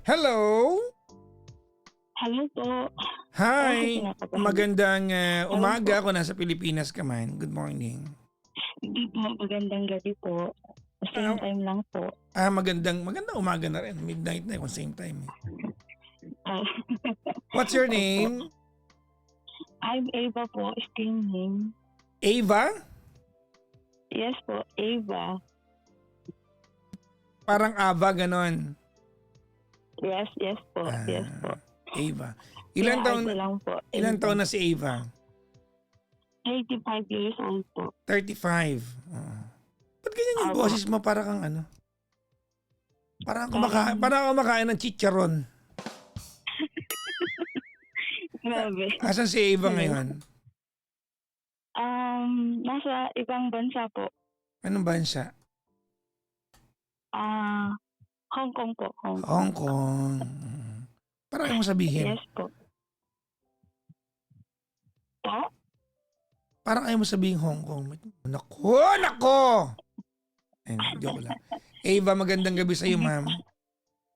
Hello! Hello po. Hi! Kinakabahan. Magandang Hello umaga po. kung nasa Pilipinas ka man. Good morning. Hindi po, magandang gabi po. Same Ah, time lang po. magandang umaga na rin. Midnight na kung same time. Ah, What's your Opo. name? I'm Ava po, screen name. Ava? Yes po, Ava. Parang Ava, ganon. Yes po, yes po. Ava. Kaya Ilan taon, ID lang po, ilan Ava. taon na si Ava? 85 years old po. 35. Ba't ganyan yung Opo. boses mo? Para kang ano? Parang Parang, kumakain ng chicharon. grabe. Asan si Ava Hello. ngayon? Nasa ibang bansa po. Anong bansa? Hong Kong po, Hong Kong. Hong Kong. Parang ayaw mo sabihin. Yes po. Po? Parang ayaw mo sabihin Hong Kong. Nako! Nako! Joke lang. Ava, magandang gabi sa iyo, ma'am.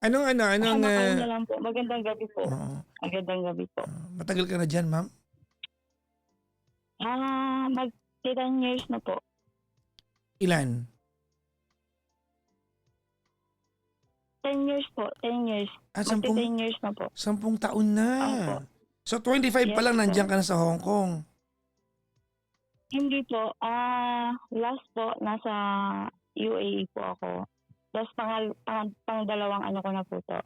Anong Nakain na lang po. Magandang gabi po. oo, Magandang gabi po. matagal ka na dyan, ma'am? Mag 10 years na po. Ilan? 10 years po, 10 years. Ah, Magti 10 years na po. 10 taon na. Opo. So, 25 pa Yes lang po. nandiyan ka na sa Hong Kong. Hindi po. Last po, nasa UAE po ako. Tapos pang dalawang ano ko na po to.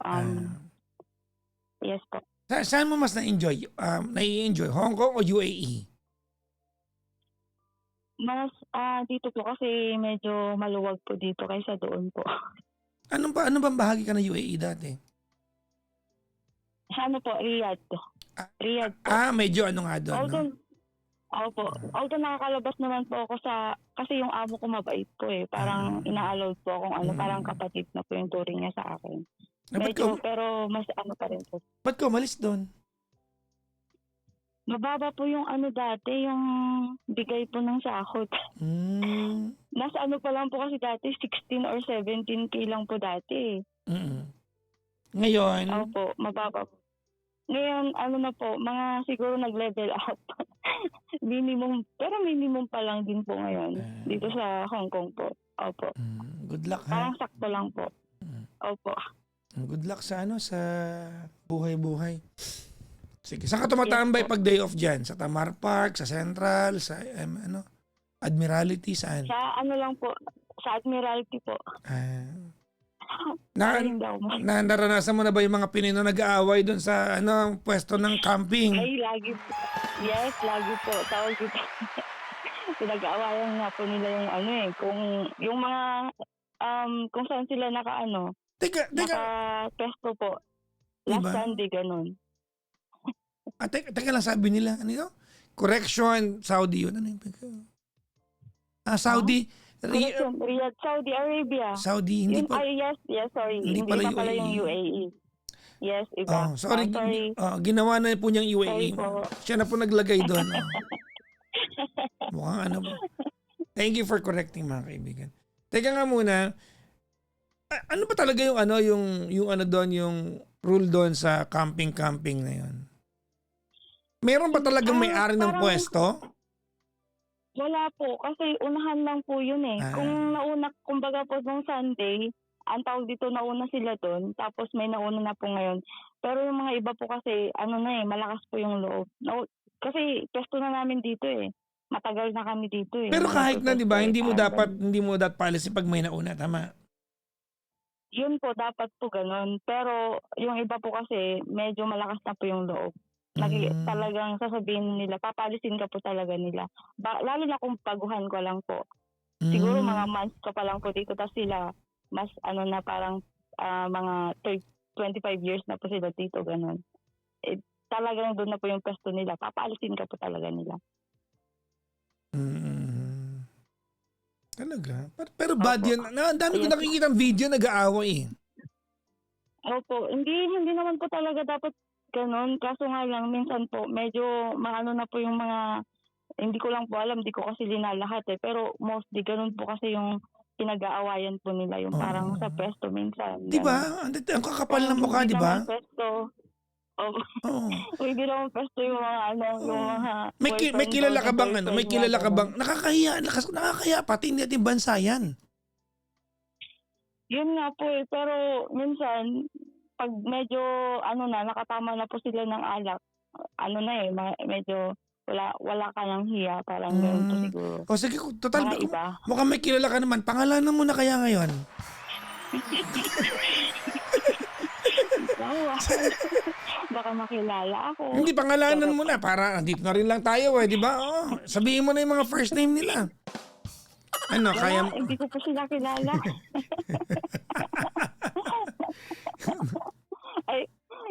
Yes po. Saan mo mas na-enjoy? Nai-enjoy? Hong Kong o UAE? Mas dito po kasi medyo maluwag po dito kaysa doon po. Ano bang bahagi ka ng UAE dati? Sa ano po, Riyadh. Riyadh po. Medyo ano nga doon, no? Although nakakalabas naman po ako kasi yung amo ko mabait po eh. Parang ina-allowed po akong parang kapatid na po yung turing niya sa akin. Medyo, pero mas ano pa rin po. Ba't ka umalis doon? Mababa po yung ano dati, yung bigay po ng sahod. Nasa ano pa lang po kasi dati, 16 or 17K lang po dati. Ngayon? Opo, mababa po. Ngayon, ano na po, mga siguro nag-level up. minimum pa lang din po ngayon. Dito sa Hong Kong po. Opo. Good luck, ha? Parang sakto lang po. Opo. Good luck sa sa buhay-buhay. Sige, saan ka tumatambay pag day off dyan? Sa Tamar Park, sa Central, sa Admiralty, saan? Sa ano lang po, sa Admiralty po. Naranasan mo na ba yung mga Pinoy na nag-aaway doon sa pwesto ng camping? Ay, lagi po. Yes, lagi po. Tawag dito. Pinag-aawayan nga po nila yung kung yung mga kung saan sila naka-pwesto po. Last Sunday, ganun. Teka lang, sabi nila, ano yun? Correction, Saudi yun. Ano yun? Saudi. Correction, Riyadh, Saudi Arabia. Saudi, hindi pa. Yes, sorry. Hindi pa pala yung UAE. Yes, iba. Sorry. Sorry. Ginawa na po niyang UAE. Sorry po. Siya na po naglagay doon. Mukhang ano ba. Thank you for correcting, mga kaibigan. Teka nga muna, ano ba talaga yung doon, yung rule doon sa camping na yun? Meron ba talagang may-ari ng pwesto? Wala po, kasi unahan lang po yun eh. Kumbaga po nung Sunday, ang tawag dito, nauna sila doon, tapos may nauna na po ngayon. Pero yung mga iba po kasi, malakas po yung loob. Kasi pwesto na namin dito eh. Matagal na kami dito eh. Pero kahit na, di ba, hindi mo dapat policy pag may nauna, tama? Yun po, dapat po ganun. Pero yung iba po kasi, medyo malakas na po yung loob. Talagang sasabihin nila, papalisin ka po talaga nila. Lalo na kung paguhan ko lang po. Siguro mga months ka pa lang po dito, tapos sila, mas na parang mga 25 years na po sila dito, ganun. Talagang doon na po yung pwesto nila, papalisin ka po talaga nila. Talaga? Pero bad yun. Ang dami ko nakikita video nag-aaway eh. Opo, hindi naman po talaga dapat ganun. Kaso nga lang, minsan po, medyo maano na po yung mga, hindi ko lang po alam, hindi ko kasi linalahat eh. Pero mostly, ganun po kasi yung pinag-aawayan po nila yung parang sa Oo. pwesto minsan, 'Di ba? gano'n. Ang kakapal Kung ng mukha, hindi 'di ba? naman pwesto opo, Oo. kung hindi naman pwesto yung mga ano, yung Oo. mga May boyfriend daw kilala na ka bang ano, may boyfriend niya, kilala ka gano'n. bang nakakahiya, nakakahiya pati hindi natin bansa 'yan. Yun nga po, eh, pero minsan 'pag medyo ano na, nakatama na po sila ng alak, ano na, eh, medyo wala wala ka ng hiya, parang gano'n po Hmm. siguro, O sige total mga iba. mukhang may kilala ka naman, pangalanan mo na kaya ngayon? Bawal. Baka makilala ako. Hindi, pangalanan Charot. mo na para nandito na rin lang tayo, eh, 'di ba? Oo, sabihin mo na yung mga first name nila. Ano, kaya Wala, hindi ko po sila kilala. Ay,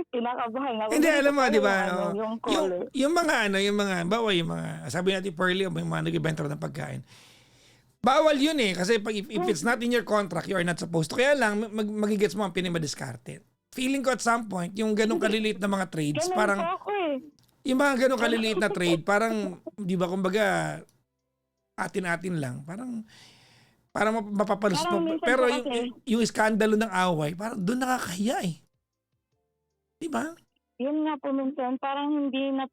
kinakabahan ako. Hindi, Hindi ko alam mo, pa 'di alam ba? yung ano, Oo. yung Yung caller. yung mga ano, yung mga bawa yung mga sabi natin Pearly, yung mga nagbebenta ng pagkain. Bawal yun eh kasi pag if it's not in your contract, you are not supposed to. Kaya lang magigets mo ang pinamadiskarte. Feeling ko at some point yung ganong kaliliit na mga trades, Ganun po parang ako eh. yung mga ganong kaliliit na trade, parang 'di ba kumbaga atin-atin lang. Parang mapapalos Parang mo. minsan Pero po yung kasi, yung iskandalo ng away, parang doon nakakahiya eh. 'Di ba? yun nga po minsan, parang hindi na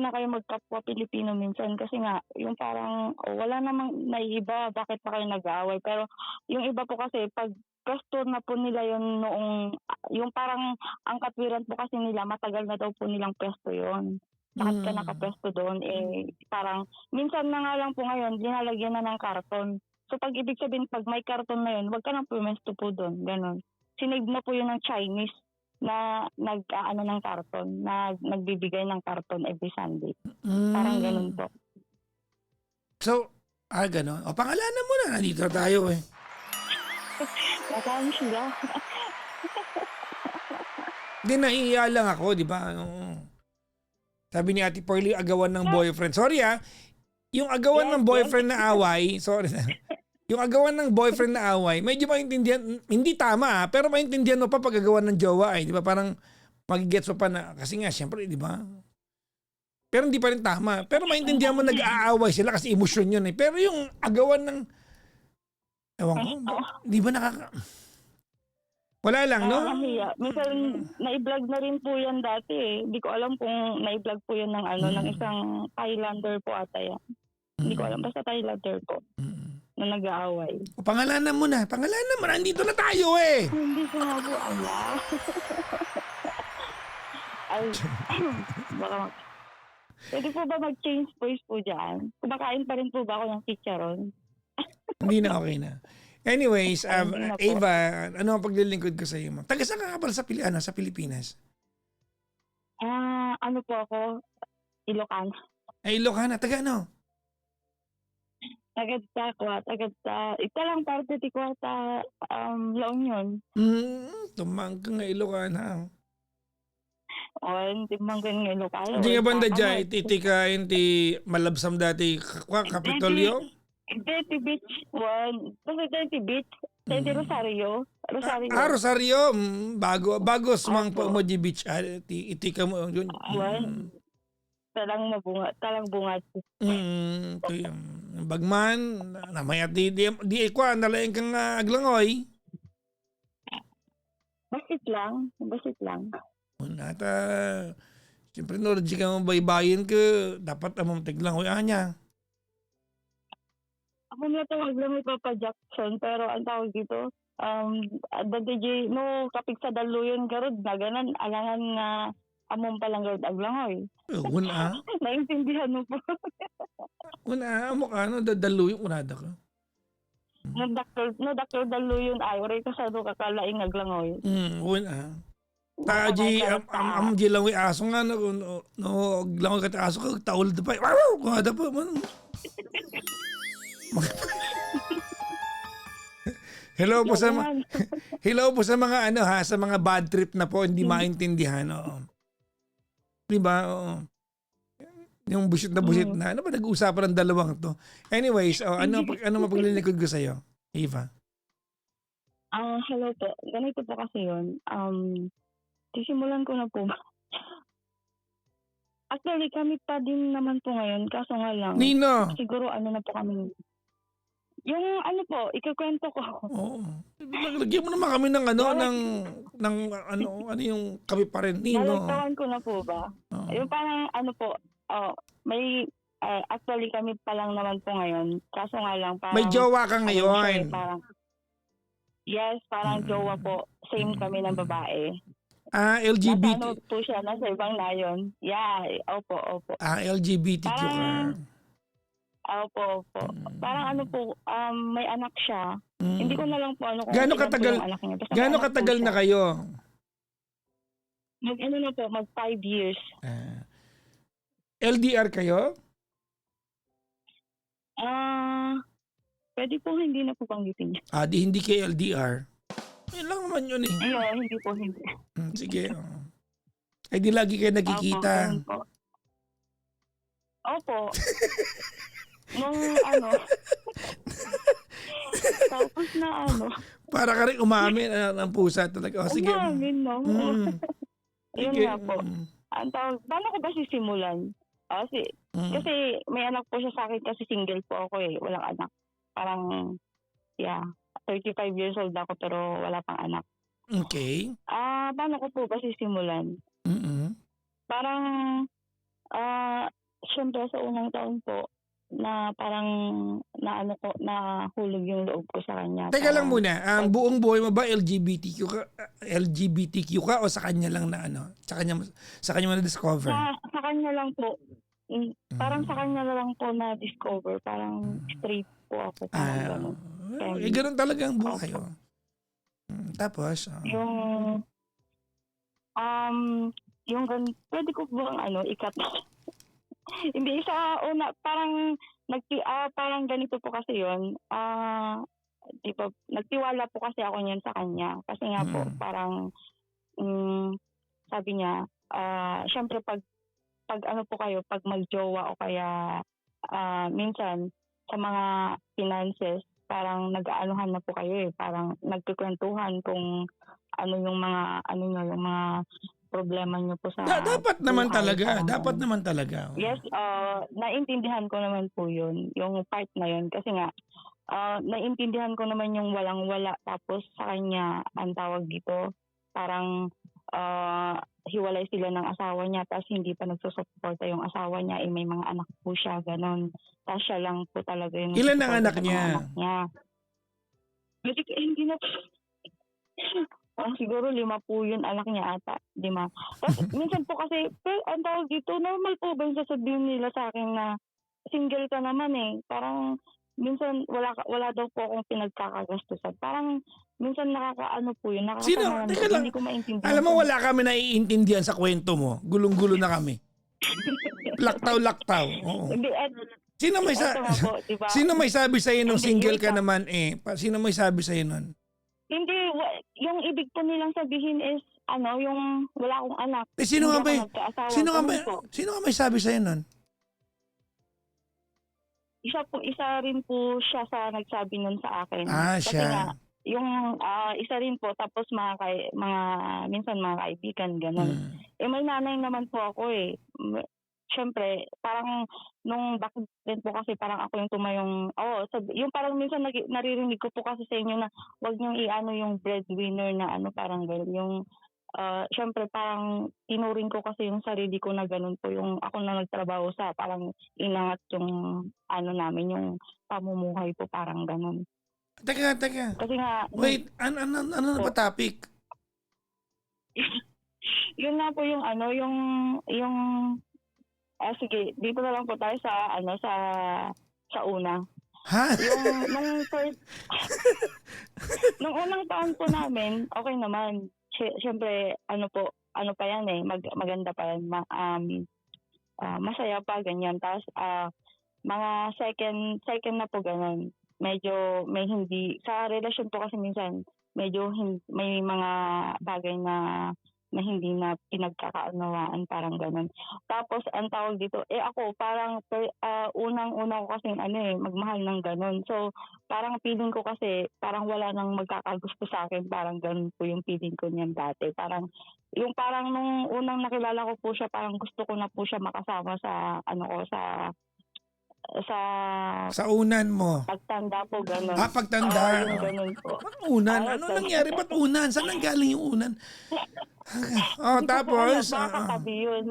kayo magkapwa Pilipino minsan kasi nga, yung parang wala namang naiiba, bakit pa kayo nag-aaway. Pero yung iba po kasi, pag gusto na po nila yun noong, yung parang ang katwiran po kasi nila, matagal na daw po nilang pwesto yun. Bakit ka Mm. nakapwesto doon? Eh, parang, minsan na nga lang po ngayon, dinalagyan na ng karton. So, pag ibig sabihin, pag may karton na yun, wag ka nang pumesto po doon. Ganon. Sinave na po yun ng Chinese na nag-aano ng karton, na nagbibigay ng karton every Sunday. Parang ganun Mm. po. So, gano'n. O pangalanan mo na, nandito na tayo eh. Nasaan sila? Hindi, nahihiya lang ako, 'di ba? Oo. Sabi ni Ate Pearly, agawan ng boyfriend. Sorry yung agawan ng Yes, boyfriend na away, sorry yung agawan ng boyfriend na away, medyo maintindihan, hindi tama pero maintindihan mo pa pag agawan ng jowa eh, 'di ba? Parang magigets mo pa na kasi nga syempre, 'di ba? Pero hindi pa rin tama. Pero maintindihan mo nag-aaway sila kasi emosyon 'yun eh. Pero yung agawan ng ewan ko, Pesto. 'di ba wala lang, no? Nakakahiya. Minsan, na-vlog na rin po yan dati eh. Hindi ko alam kung na-vlog po yan ng ano, ng isang Thailander po ata yan. Hindi ko alam. Basta Thailander po na nag-aaway. O pangalanan mo na, nandito na tayo eh. Hindi ko nga po alam. Ay, baka pwede po ba mag-change voice po dyan? Kumakain pa rin po ba ako ng chicharon? Hindi na, okay na. Anyways, Hindi na po. Ava, ano ang paglilingkod ko sa iyo, ma'am? Taga saan ka nga pala sa Pilipinas? Ano po ako? Ilocano. Ay, Ilocana. Taga ano? Ito lang parte ti Kuwata, La Union. Tumang nga Ilocana. O, timbanggan ng Ilocano. Hindi nga banda dyan, iti malabsam dati Kapitolyo? Deti Beach, basta Deti Beach, Deti Rosario. Rosario. Bago sumang Opo. pa mo di beach. Iti ka mo yun. Talang bungad. Ito yung bagman. Namaya di ikwa, nalaing kang aglangoy. Basit lang. At siyempre Norji ka mo baybayin ka, dapat among tiglangoy anya. Ako natawag lang may Papa Jackson, pero ang tawag dito, the DJ, no, kapig sa daluyon garod, na ganan, alangan nga, among palang garod aglangoy. Una, Naintindihan mo po. amo ka, dadaluyo, unada ka. No, Dr. Daluyon ay, oray ka sa doon kakalaing aglangoy. Una. Taji, am di lang aso nga, no, langoy ka aso ka, taul da pa, kung ada pa, man. Hello po sa mga sa mga bad trip na po hindi maintindihan. Oo. 'Di ba? Oo. Yung busit na. Ano ba nag-uusapan ng dalawang 'to? Anyways, ano mapaglilingkod ko sa iyo, Eva? Hello po. Ganito po kasi yun. Sisimulan ko na po. Actually, kami pa din naman po ngayon. Kaso nga lang, Nino. siguro ano na po kami. Yung ano po, ikukuwento ko. Oo. Lagyan mo naman kami ng ano, Lalag ng ano yung kami pa rin Nino. lalagpawan ko na po ba? Oo. Yung parang ano po, may actually kami pa lang naman po ngayon. Kaso nga lang May parang jowa ka ano na siya ngayon. parang yes, parang jowa po. Same kami ng babae. Nasa LGBT. ano po siya, nasa ibang layon. Yeah, opo, opo. LGBTQ ka. Parang opo, opo. Parang ano po, may anak siya. Hindi ko na lang po ano kung Gaano ilan po katagal yung anak niya. Basta may gaano anak po katagal na siya. kayo? Ano na po, mag 5 years. LDR kayo? Pwede po hindi na po banggitin. Di hindi kayo LDR. Yun lang naman yun eh. Ayun, hindi po, hindi. Sige. Ay di lagi kayo Opo, nagkikita. ganun po. Opo. Nung ano, tapos na ano, Para ka rin umamin ng pusa talaga. Sige. umamin no. Yun Sige. nga po. Ang tawag, paano ko ba sisimulan? Kasi may anak po siya sa akin kasi single po ako eh. Walang anak. Parang, 35 years old ako pero wala pang anak. Okay. Paano ko po ba sisimulan? Parang, syempre sa unang taon po, na parang nahulog yung loob ko sa kanya. Teka lang Parang, muna, buong buhay mo ba LGBTQ ka o sa kanya lang na ano? Sa kanya mo na-discover? Sa kanya lang po. Parang sa kanya na lang po na-discover. Parang straight po ako. Parang gano'n. Ganun talaga ang buhay. Tapos? Pwede ko ba ikat? Hindi sa una, parang parang ganito po kasi yun. Di ba, nagtiwala po kasi ako niyan sa kanya. Kasi nga po, parang sabi niya, syempre pag ano po kayo, pag magjowa o kaya minsan sa mga finances, parang nag-aanuhan na po kayo eh. Parang nagkukwentuhan kung ano yung mga yung mga problema niyo po sa Dapat naman buhay, talaga. parang Dapat ganun. naman talaga. Yes, naintindihan ko naman po yun, yung part na yun. Kasi nga, naintindihan ko naman yung walang-wala. Tapos sa kanya, ang tawag dito, parang hiwalay sila ng asawa niya, tapos hindi pa nagsusuporta yung asawa niya, may mga anak po siya, ganon. Tapos siya lang po talaga yung Ilan ang anak sa mga niya? anak niya. Hindi na siguro 5 po yun anak niya ata. 5. Tapos minsan po kasi, ang tawag dito, normal po ba yung sasabihin nila sa akin na single ka naman eh. Parang minsan wala daw po akong pinagkakagastusan. Parang minsan nakakaano po yun. Nakakasama Teka lang. hindi ko maintindihan. Alam mo, wala kami naiintindihan sa kwento mo. Gulong-gulo na kami. Laktaw-laktaw. Oo. Hindi, Sino may diba? Sino may sabi sa nung Hindi, single wait ka lang. naman eh? Sino may sabi sa nun? Hindi, yung ibig po nilang sabihin is, yung wala akong anak. Sino nga Hindi ba? ako nagkaasawa. Sino nga Ganun po. Sino nga may sabi sa nun? Isa rin po siya sa nagsabi nun sa akin. Kasi Siya. nga, yung isa rin po, tapos minsan mga kaibigan, gano'n. May nanay naman po ako eh. Siyempre, parang nung back then po kasi parang ako yung tumayong, yung parang minsan naririnig ko po kasi sa inyo na wag niyong i-ano yung breadwinner na parang gano'n. Yung siyempre parang tinuring ko kasi yung sarili ko na ganun po, yung ako na nagtrabaho sa parang inangat yung namin, yung pamumuhay po, parang ganun. Teka. Kasi nga, Wait, ano na ba topic? yun nga po yung sige, dito na lang po tayo sa sa una. Ha? Yung nung unang taon po namin, okay naman. Siyempre, ano pa yan eh, maganda pa yan. Masaya pa, ganyan. Tapos, mga second na po ganun. Medyo may hindi, sa relasyon po kasi minsan, medyo may mga bagay na hindi na pinagkakaunawaan, parang ganun. Tapos, ang tawag dito, ako, parang unang-una ko kasi magmahal ng ganun. So, parang feeling ko kasi, parang wala nang magkakagusto sa akin, parang ganun po yung feeling ko niyan dati. Parang nung unang nakilala ko po siya, parang gusto ko na po siya makasama sa, sa Sa unan mo. pagtanda po, gano'n. Pagtanda. Yung gano'n po. Ba't unan? Ano nangyari? Ba't unan? Saan nanggaling yung unan? Hindi ko po alam, Tapos, baka katabi yun.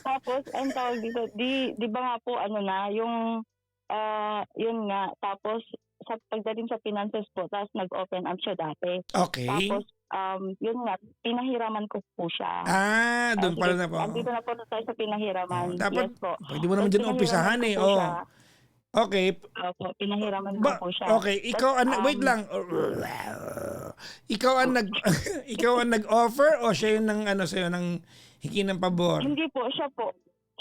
Tapos, ang tawag dito, di ba nga po, ano na, yung, yun nga, tapos, sa pagdating sa finances po, tapos nag-open up siya dati. okay. Tapos, yun nga, pinahiraman ko po siya. Doon pala na po. Andito na po tayo sa pinahiraman. Dapat, Yes po. pwede mo naman dyan umpisahan eh. Okay. Opo, pinahiraman ko po siya. Okay, ikaw ang wait lang. Ikaw ang ikaw ang nag-offer o siya yung sa'yo ng hingi ng pabor? Hindi po, siya po.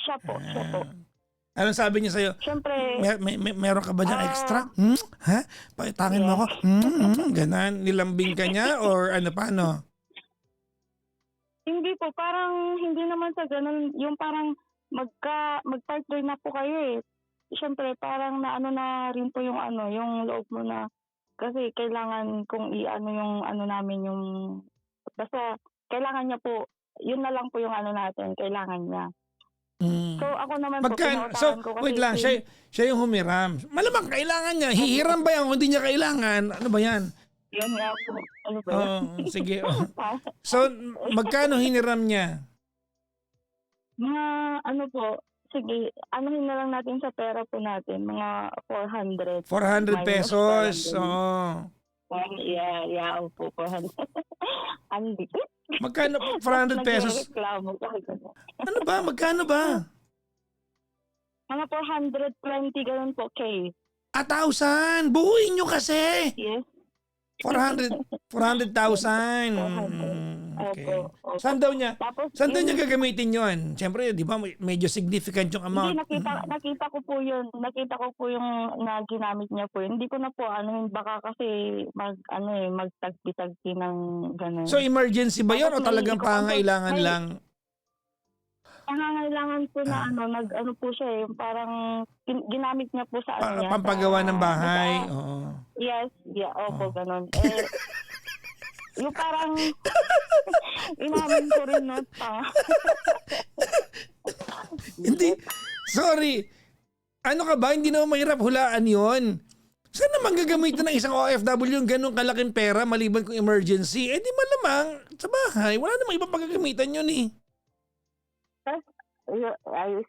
Siya po. Anong sabi niya sa'yo? Siyempre, Meron ka ba dyan extra? Ha? Pakitangin mo ako? Ganan, nilambing ka niya or paano? hindi po, parang hindi naman sa ganun, yung parang mag-partner na po kayo eh. Siyempre, parang naano na rin po yung yung loob mo na, kasi kailangan kong yung namin yung, basta kailangan niya po, yun na lang po yung natin, kailangan niya. So ako naman po, pinautangan ko kasi... wait lang, siya yung humiram. Malamang kailangan niya. Hihiram ba yan kung hindi niya kailangan? Ano ba yan? Yun nga po. Ano ba yan? Sige. So, magkano hiniram niya? Mga po, sige, anuhin na lang natin sa pera po natin, mga 400. 400 pesos. Yeah, opo, 400. Ang dikit. Magkano? 400 pesos? Nagreklamo ko. Ano ba? Magkano ba? Mga 420, ganun po, K. 1,000! Buuin nyo kasi! Yes. 400,000. Okay. Opo. Saan daw niya Tapos, gagamitin yun? Siyempre, di ba, medyo significant yung amount. Hindi, nakita ko po yun. Nakita ko po yung na ginamit niya po. Hindi ko na po, baka kasi magtagpi-tagpi ng gano'n. So, emergency ba yun o talagang pangailangan lang? Pangangailangan po na po siya yung parang ginamit niya po sa niya. Pampagawa ng bahay. Diba? Oo. Yes, opo, ganun. Yung parang inamin ko rin Hindi. Sorry. Ano ka ba? Hindi naman mahirap hulaan yon. Saan naman gagamitin ng isang OFW yung ganun kalaking pera maliban kung emergency? Di malamang sa bahay. Wala namang ibang pagagamitan yun eh.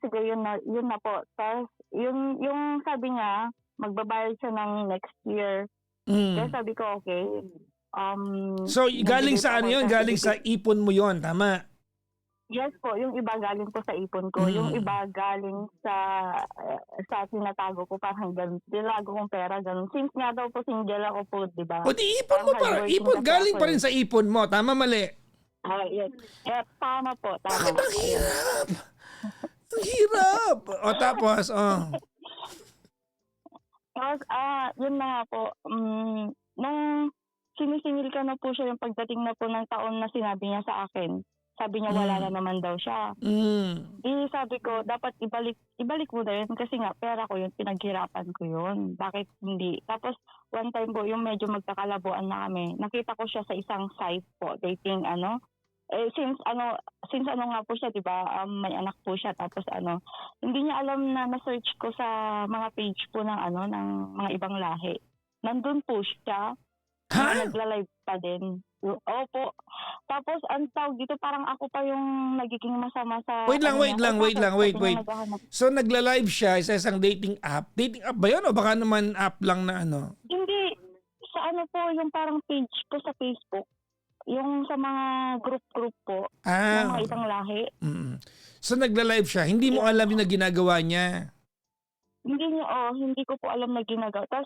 Sige, yun na po. Tapos, yung sabi niya, magbabayad siya ng next year. Kaya sabi ko, okay. So, galing sa yun? Galing sa ipon mo yon, tama? Yes po, yung iba galing po sa ipon ko. Yung iba galing sa tinatago ko, parang ganun. Tinago kong pera, ganun. Since nga daw po single ako po, di ba? O di ipon mo pa. Ipon, galing pa rin sa ipon mo. Tama, mali? Yes. Tama po, tama. Bakit ang hirap? Ang hirap. O tapos, Tapos, yun na nga po. Nung sinisingil ka na po siya yung pagdating na po ng taon na sinabi niya sa akin. Sabi niya wala na naman daw siya. Sabi ko, dapat ibalik mo na yun kasi nga pera ko yun, pinaghirapan ko yun. Bakit hindi? Tapos one time po, yung medyo magkakalabuan na kami, nakita ko siya sa isang site po, dating since nga po siya, diba, may anak po siya, tapos hindi niya alam na na-search ko sa mga page po ng ng mga ibang lahi. Nandun po siya, nagla-live pa din. Opo. Tapos ang tawag dito, parang ako pa yung nagiging masama sa... Wait lang. So nagla-live siya sa isang dating app. Dating app ba yun o baka naman app lang na Hindi. Sa po, yung parang page ko sa Facebook. Yung sa mga group po. Ng mga ibang lahi. So nagla-live siya. Hindi mo alam yung ginagawa niya. Hindi ko po alam na ginagawa. Tapos,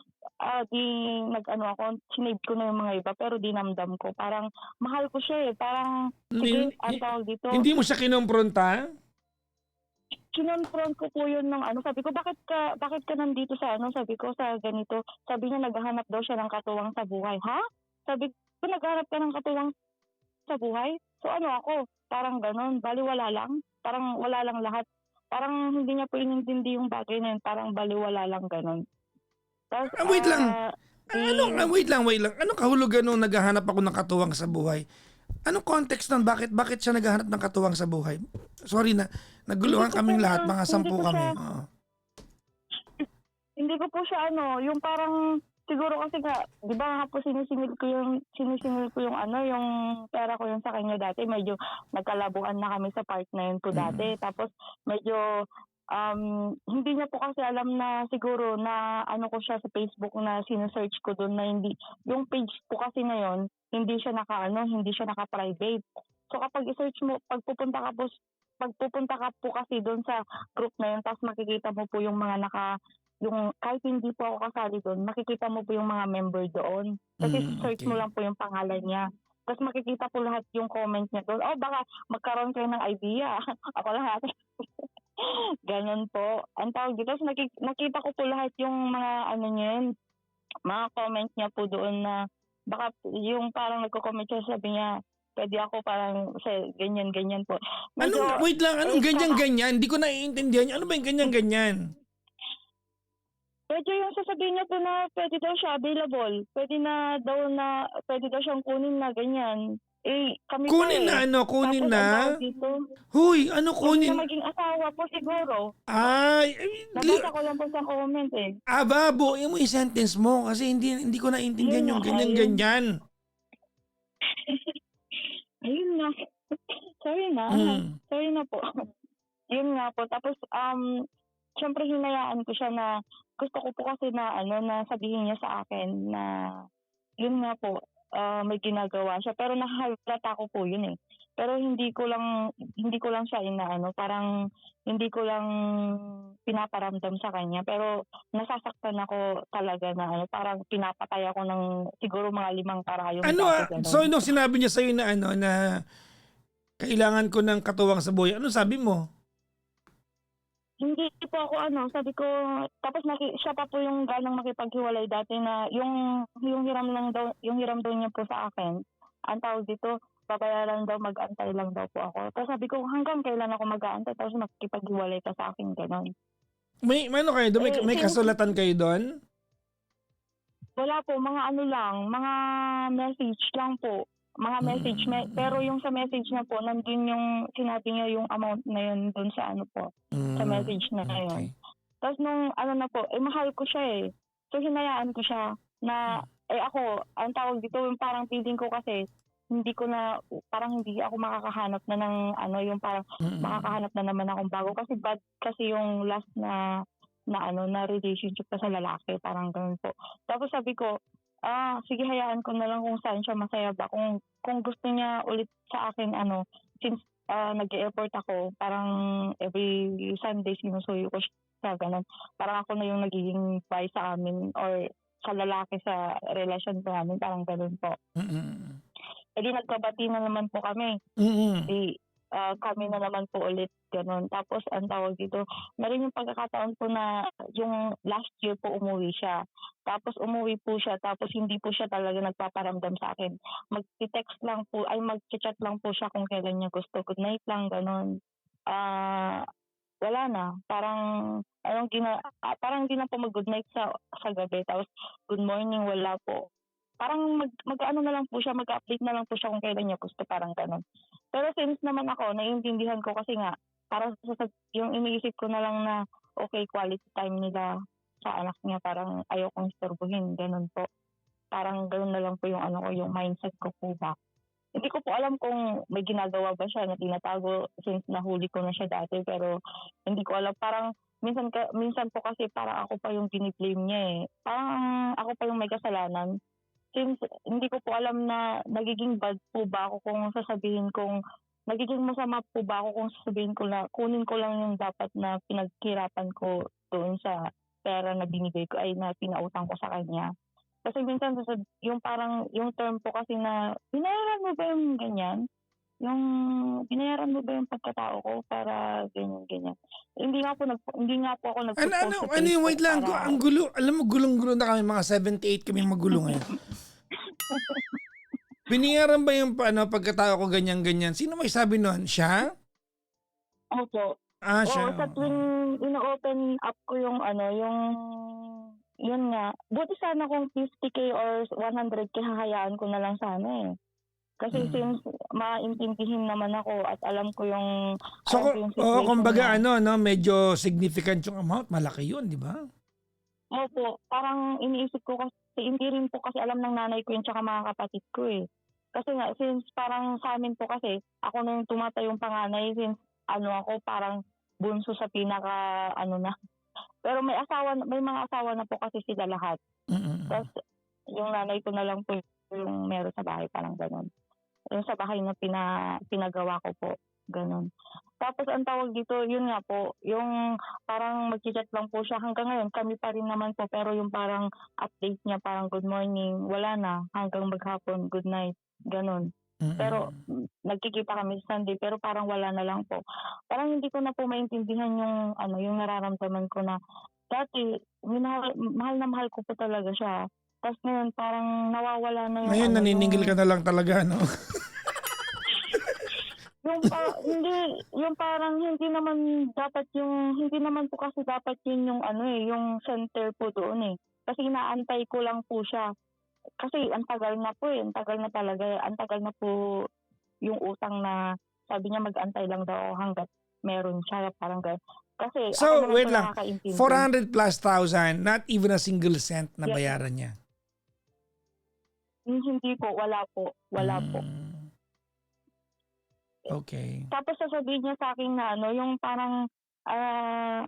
sinave ko na yung mga iba, pero dinamdam ko. Parang, mahal ko siya eh. Parang, sige, ang tawag dito. Hindi mo siya kinompronta? Kinonfront ko po yun ng sabi ko, bakit ka nandito sa sabi ko, sa ganito. Sabi niya, naghahanap daw siya ng katuwang sa buhay. Ha? Sabi ko, naghahanap ka ng katuwang sa buhay? So, ako? Parang ganon. Baliwala lang. Parang wala lang lahat. Parang hindi niya po inintindi yung bagay na yun. Parang baliwala lang ganun. Tapos, wait lang. Wait lang. Anong kahulugan nung naghahanap ako ng katuwang sa buhay? Anong context nun? Bakit siya naghahanap ng katuwang sa buhay? Sorry na. Naguluhan kaming lahat. Mga 10 kami. Hindi ko po siya ano, yung parang siguro kasi nga, 'di ba nga po sinisingil ko yung ano, yung pera ko yun sa kanya dati. Medyo nagkalabuan na kami sa part na yun po Mm. dati. Tapos medyo hindi niya po kasi alam na siguro na ano ko siya sa Facebook na sino-search ko dun na hindi yung page po kasi na yun, hindi siya naka-private. So kapag i-search mo, pagpupunta ka po kasi doon sa group na yun, tapos makikita mo po yung mga yung kahit hindi po ako kasali doon, makikita mo po yung mga member doon. Kasi search mo Okay. lang po yung pangalan niya. Tapos makikita po lahat yung comment niya doon. Oh, baka magkaroon kayo ng idea. Ako lahat. Ganon po. Ang tawag dito, tapos nakita ko po lahat yung mga ano niya yun, mga comment niya po doon na baka yung parang nagko-comment siya, sabi niya, pwede ako parang sa ganyan-ganyan po. Medyo, Wait lang, anong kaka, ganyan-ganyan? Hindi ko naiintindihan. Ano ba yung ganyan-ganyan? medyo yung sasabihin niya po na pwede daw siya available. Pwede daw siyang kunin na ganyan. Eh, kami pa Kunin na eh. ano? Kunin Tapos na? ang tawag dito, Huy, ano kunin kunin? na maging asawa po siguro. Ay, Nabasa ko lang po sa comment eh. buuin mo yung sentence mo kasi hindi ko Yun naintindihan nga, yung ayun. ganyan-ganyan. Ayun na. Sorry na. Mm. Sorry na po. Yun nga po. Tapos, syempre hinayaan ko siya na gusto ko po kasi na ano na sabihin niya sa akin na yun nga po, may ginagawa siya. Pero nahahalata ko po yun eh. Pero hindi ko lang siya inaano, parang hindi ko lang pinaparamdam sa kanya. Pero nasasaktan ako talaga na ano, parang pinapatay ako ng siguro mga 5 karayom Ano, dati so gano'n. nung sinabi niya sa'yo na ano, na kailangan ko ng katuwang sa buhay, ano sabi mo? Hindi po ako ano, sabi ko, tapos siya pa po yung ganang makipaghiwalay dati na yung hiram daw niya po sa akin. Ang tawag dito, babayaran daw, mag-antay lang daw po ako. Tapos sabi ko, hanggang kailan ako mag-aantay, tapos makikipaghiwalay ka sa akin, gano'n. May ano kayo doon? May, Eh, may kasulatan kayo doon? wala po, mga ano lang, mga message lang po. Mga message, pero yung sa message na po, nandun yung sinabi niya yung amount na yun dun sa ano po, sa message na yun. Okay. Tapos nung ano na po, mahal ko siya eh. So hinayaan ko siya na, ako, ang tawag dito, yung parang feeling ko kasi, parang hindi ako makakahanap na ng ano, yung parang makakahanap na naman akong bago. Kasi bad kasi yung last na relationship pa sa lalaki, parang ganun po. Tapos sabi ko, sige hayaan ko na lang kung saan siya masaya ba. Kung gusto niya ulit sa akin, since nag-e-airport ako, parang every Sunday sinusuyo ko siya, ganun. Parang ako na yung nagiging bye sa amin or sa lalaki sa relasyon namin, parang ganun po. E di nagkabati na naman po kami. Di kami na naman po ulit ganun. Tapos ang tawag dito, meron yung pagkakataon po na yung last year po umuwi siya. Tapos umuwi po siya, tapos hindi po siya talaga nagpaparamdam sa akin. Mag-text lang po, ay mag-chat lang po siya kung kailan niya gusto. Good night lang, ganun. Wala na. Parang hindi na po mag-good night sa gabi. Tapos good morning, wala po. Parang mag-ano na lang po siya, mag-update na lang po siya kung kailan niya gusto, parang ganun. Pero since naman ako, naiintindihan ko kasi nga, parang yung iniisip ko na lang na, okay, quality time nila sa anak niya, parang ayokong istorbohin, ganun po. Parang ganun na lang po yung yung mindset ko po ba. Hindi ko po alam kung may ginagawa ba siya na tinatago since nahuli ko na siya dati, pero hindi ko alam. Parang minsan po kasi parang ako pa yung biniblame niya eh. Parang ako pa yung may kasalanan. Since hindi ko po alam na nagiging bad po ba ako kung sasabihin kong nagiging masama po ba ako kung sasabihin ko na kunin ko lang yung dapat na pinaghirapan ko doon sa pera na binigay ko ay na pinautang ko sa kanya. Kasi minsan yung parang yung term po kasi na binayaran mo ba yung ganyan? Yung binayaran mo ba yung pagkatao ko para ganyan. Hindi nga po ako nagpo-post sa Ano yung Facebook wait lang, para ang gulo. Alam mo, gulong-gulo na kami, mga 78 kami magulo ngayon. Biniyaran ba yung pagkatao ko ganyan-ganyan? Sino may sabi nun? Siya? opo. Siya. Oo, sa tuwing ino-open up ko yung yun nga. Buti sana kung 50K or 100K hahayaan ko na lang sana eh. Kasi since maintindihin naman ako at alam ko yung So, situation kumbaga niya. no, medyo significant yung amount. Malaki yun, di ba? Opo, parang iniisip ko kasi hindi rin po kasi alam ng nanay ko yun tsaka mga kapatid ko, eh. Kasi nga since parang sa'min po kasi ako na yung tumatayong panganay since ako parang bunso sa pinaka-ano na. Pero may mga asawa na po kasi sila lahat. Mm. Ta's yung nanay ko na lang po yung meron sa bahay, parang gano'n. Yung sa bahay na pinagawa ko po, gano'n. Tapos ang tawag dito, yun nga po, yung parang magcha-chat lang po siya hanggang ngayon kami pa rin naman po, pero yung parang update niya parang good morning, wala na, hanggang maghapon, good night, gano'n. Pero Mm. nagkikita kami sa Sunday pero parang wala na lang po. Parang hindi ko na po maintindihan yung nararamdaman ko na dati mahal na mahal ko po talaga siya. Ta's ngayon parang nawawala na yung Ngayon naniningil ka na lang talaga, no? yung parang hindi naman po kasi dapat yun yung yung center po doon, eh. Kasi inaantay ko lang po siya. Kasi ang tagal na po, eh, ang tagal na talaga, ang tagal na po yung utang na sabi niya mag-antay lang daw ako hangga't meron siya, parang gano'n. Kasi ako So, naman po wait lang. nakakaintindi. 400 plus thousand, not even a single cent na Yeah, bayaran niya. hindi po, wala po. Mm. Okay. Tapos sasabihin niya sa'kin na yung parang,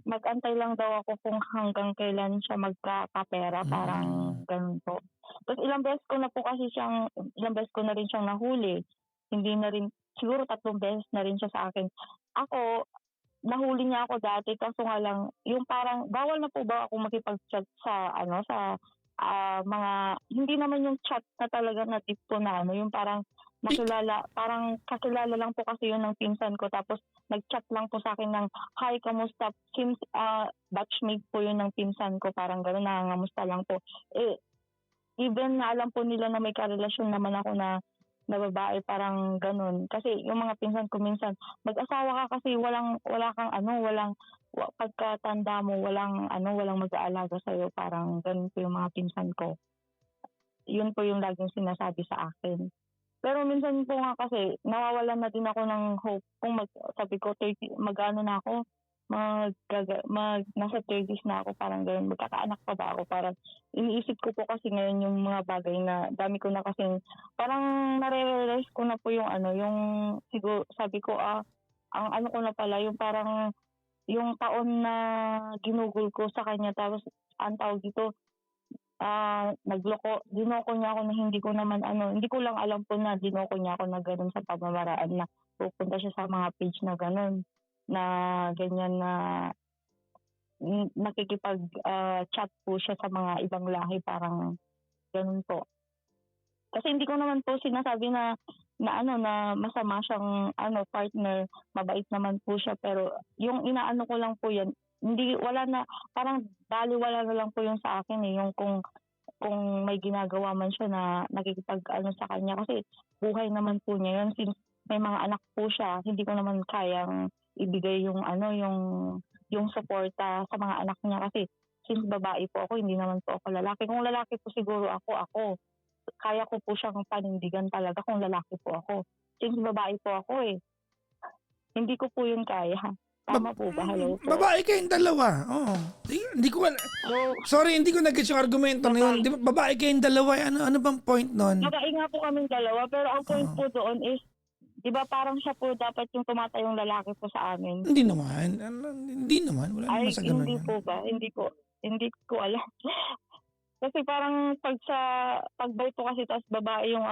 mag-antay lang daw ako kung hanggang kailan siya magkakapera, parang Mm. gano'n po. Tapos ilang beses ko na rin siyang nahuli. Hindi na rin siguro 3 beses na rin siya sa akin. Ako, nahuli niya ako dati kaso nga lang yung parang bawal na po ba ako makipag-chat sa mga hindi naman yung chat na talaga na deep po na yung parang parang kakilala lang po kasi yun ng pinsan ko tapos nag-chat lang po sa'kin ng, "Hi, kamusta?" Since, batchmate po yun ng pinsan ko parang gano'n, nangangamusta lang po. Eh, even na alam po nila na may karelasyon naman ako na babae parang gano'n. Kasi yung mga pinsan ko minsan, "Mag-asawa ka kasi wala kang pagkatanda mo walang mag-aalaga sa'yo." Parang gano'n po yung mga pinsan ko. Yun po yung laging sinasabi sa akin. Pero minsan po nga kasi nawawalan na din ako ng hope kung sabi ko 30 mag-aano na ako, nasa 30s na ako parang gano'n, magkakaanak pa ba ako? Parang iniisip ko po kasi ngayon yung mga bagay na dami ko na kasing parang nare-realize ko na po yung siguro sabi ko, ang ko na pala yung parang yung taon na ginugol ko sa kanya tapos ang tawag dito, dinoko niya ako na hindi ko lang alam po na dinoko niya ako na gano'n sa pamamaraan na pupunta siya sa mga page na gano'n, na ganyan na chat po siya sa mga ibang lahi parang gano'n po. Kasi hindi ko naman po sinasabi na masama siyang partner, mabait naman po siya pero yung inaano ko lang po 'yan, hindi wala na parang balewala na lang po 'yun sa akin, eh, yung kung may ginagawa man siya na nakikipag-ano sa kanya kasi buhay naman po niya 'yun since may mga anak po siya, hindi ko naman kayang ibigay yung suporta sa mga anak niya kasi since babae po ako, hindi naman po ako lalaki. Kung lalaki po siguro ako, kaya ko po siyang panindigan talaga kung lalaki po ako. Since babae po ako, eh, hindi ko po 'yun kaya. Tama po ba? Hello po? Babae kayong dalawa. Oo. Hindi ko So, sorry, hindi ko na-gets yung argumento na yun. babae Di ba, babae kayong dalawa. Ano bang point nun? babae nga po kaming dalawa pero ang point Oo. po doon is 'di ba parang siya po dapat yung tumatayong lalaki po sa amin? Hindi naman. Hindi naman. Wala naman Ay, sa ganun hindi yan. po ba? Hindi ko alam. Kasi parang pag-boy po kasi ta's babae yung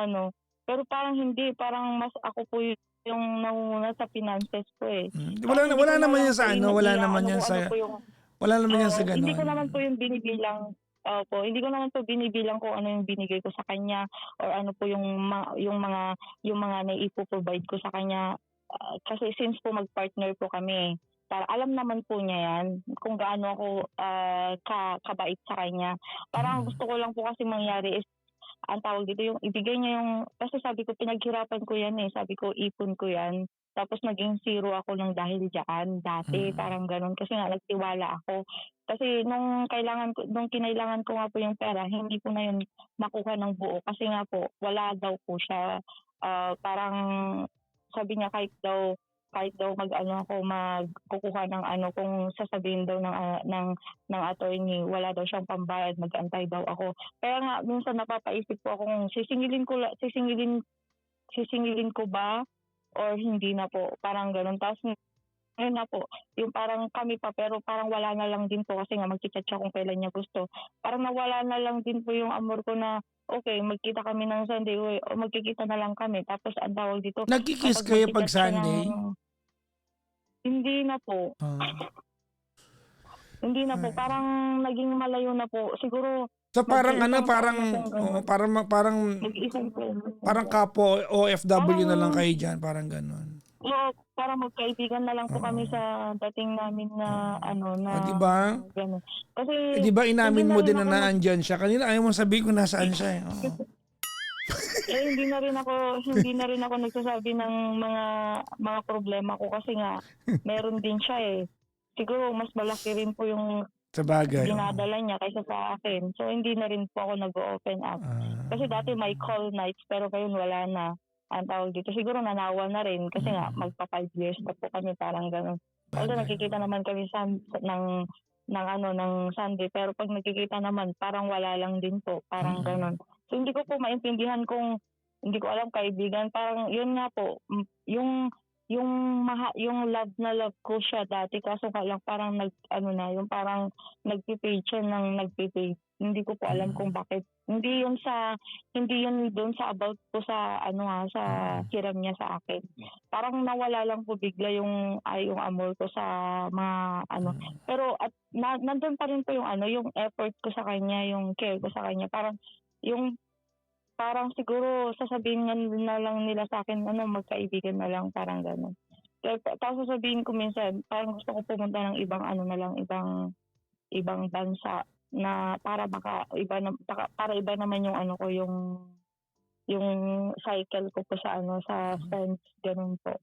pero parang hindi, parang mas ako po yung nangunguna sa finances ko, eh. Parang hindi ko Wala na naman lang yan po sa ano. Wala naman yan kung ano sa... po yung Wala naman yan oo, sa hindi ko ganon. naman po yung binibilang opo, hindi ko naman po binibilang kung ano yung binigay ko sa kanya or ano po yung mga naipo-provide ko sa kanya. Kasi since po mag-partner po kami, para alam naman po niya yan kung gaano ako kabait sa kanya. Parang Mm. gusto ko lang po kasi mangyari is ang tawag dito yung ibigay niya kasi sabi ko pinaghirapan ko yan, eh, sabi ko ipon ko yan. Tapos naging zero ako ng dahil diyan dati, Mm. parang gano'n. Kasi nga nagtiwala ako. Kasi nung kinailangan ko nga po yung pera, hindi ko na yun makuha ng buo kasi nga po wala daw po siya. Parang sabi niya kahit daw kahit daw mag-ano ako, magkukuha ng ano, kung sasabihin daw ng attorney, wala daw siyang pambayad, mag-antay daw ako. Kaya nga, minsan napapaisip po ako kung sisingilin ko ba or hindi na po, parang ganun. Tapos ngayon na po, yung parang kami pa pero parang wala na lang din po kasi nga magchat siya kung kailan niya gusto. Parang nawala na lang din po yung amor ko na okay, magkita kami ng Sunday o magkikita na lang kami. Tapos ang tawag dito, Nagki-kiss kapag kayo pag magchat siya Sunday? hindi na po. Hindi na po. Parang naging malayo na po. Siguro So parang ano, mag-iisang taon parang na pong ganun. parang Mag-iisang taon. parang kapwa OFW na lang Parang kayo diyan, parang gano'n. parang magkaibigan na lang po kami Oo. sa dating namin na ano na O 'di ba? gano'n. Kasi Eh, 'di ba hindi inamin na mo rin din na ako naandiyan siya. Kanina ayaw mong sabihin kung nasaan siya, eh. Oo. hindi na rin ako nagsasabi ng mga problema ko kasi nga meron din siya, eh. Siguro mas malaki rin po yung Sabagay, oo. dinadala niya kaysa sa akin. So hindi na rin po ako nag-o-open up. Kasi dati may call nights pero ngayon wala na. Ang tawag dito, siguro nanawa na rin kasi nga magpa 5 years na po kami, parang gano'n. Although Bagay. nakikita naman kami ng Sunday, pero pag nakikita naman parang wala lang din po, parang gano'n. So hindi ko po maintindihan kung hindi ko alam, kaibigan, parang yun nga po, yung love na love ko siya dati kaso nga lang parang yung parang nagpe-fade siya ng nagpe-fade. Hindi ko po alam kung bakit. Hindi yun doon sa about ko sa sa hiram niya sa akin. Parang nawala lang po bigla yung amor ko sa mga Pero at nandun pa rin po yung effort ko sa kanya, yung care ko sa kanya. Parang siguro sasabihin na lang nila sa akin, magkaibigan na lang, parang gano'n. Tapos sasabihin ko minsan, parang gusto ko pumunta ng ibang bansa na para iba naman yung ko, yung cycle ko po sa friends, gano'n po.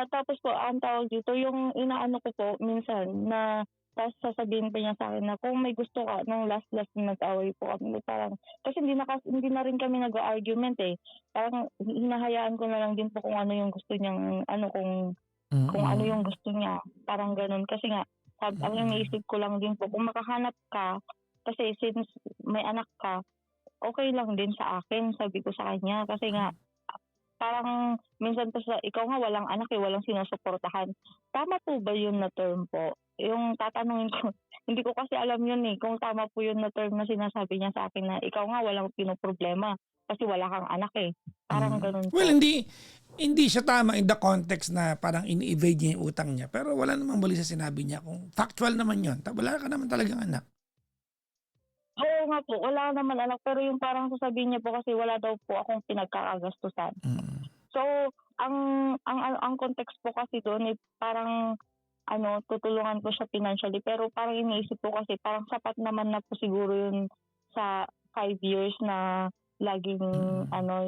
Tapos po, ang tawag dito, yung inaano ko po minsan na tapos sasabihin pa niya sa akin na kung may gusto ka, nung last na nag-away po kami, parang kasi hindi na rin kami nag-argument, eh. Parang hinahayaan ko na lang din po kung ano yung gusto niyang kung ano yung gusto niya, parang gano'n. Kasi nga ang iniisip ko lang din po kung makahanap ka, kasi since may anak ka, okay lang din sa akin, sabi ko sa kanya. Kasi nga parang minsan pa ikaw nga walang anak, eh, walang sinusuportahan. Tama po ba yun na term po? Yung tatanungin ko, hindi ko kasi alam yun, eh, kung tama po yun na term na sinasabi niya sa akin na ikaw nga walang pinoproblema kasi wala kang anak, eh. Parang ganun Well, po. hindi siya tama in the context na parang ini-evade niya yung utang niya. Pero wala namang mali sa sinabi niya kung factual naman yun. Wala ka naman talagang anak. Oo nga po, wala naman anak, pero yung parang sasabihin niya po kasi wala daw po akong pinagkakagastusan. So, ang context po kasi doon, eh, parang tutulungan ko siya financially, pero parang iniisip ko kasi parang sapat naman na po siguro yun sa 5 years na laging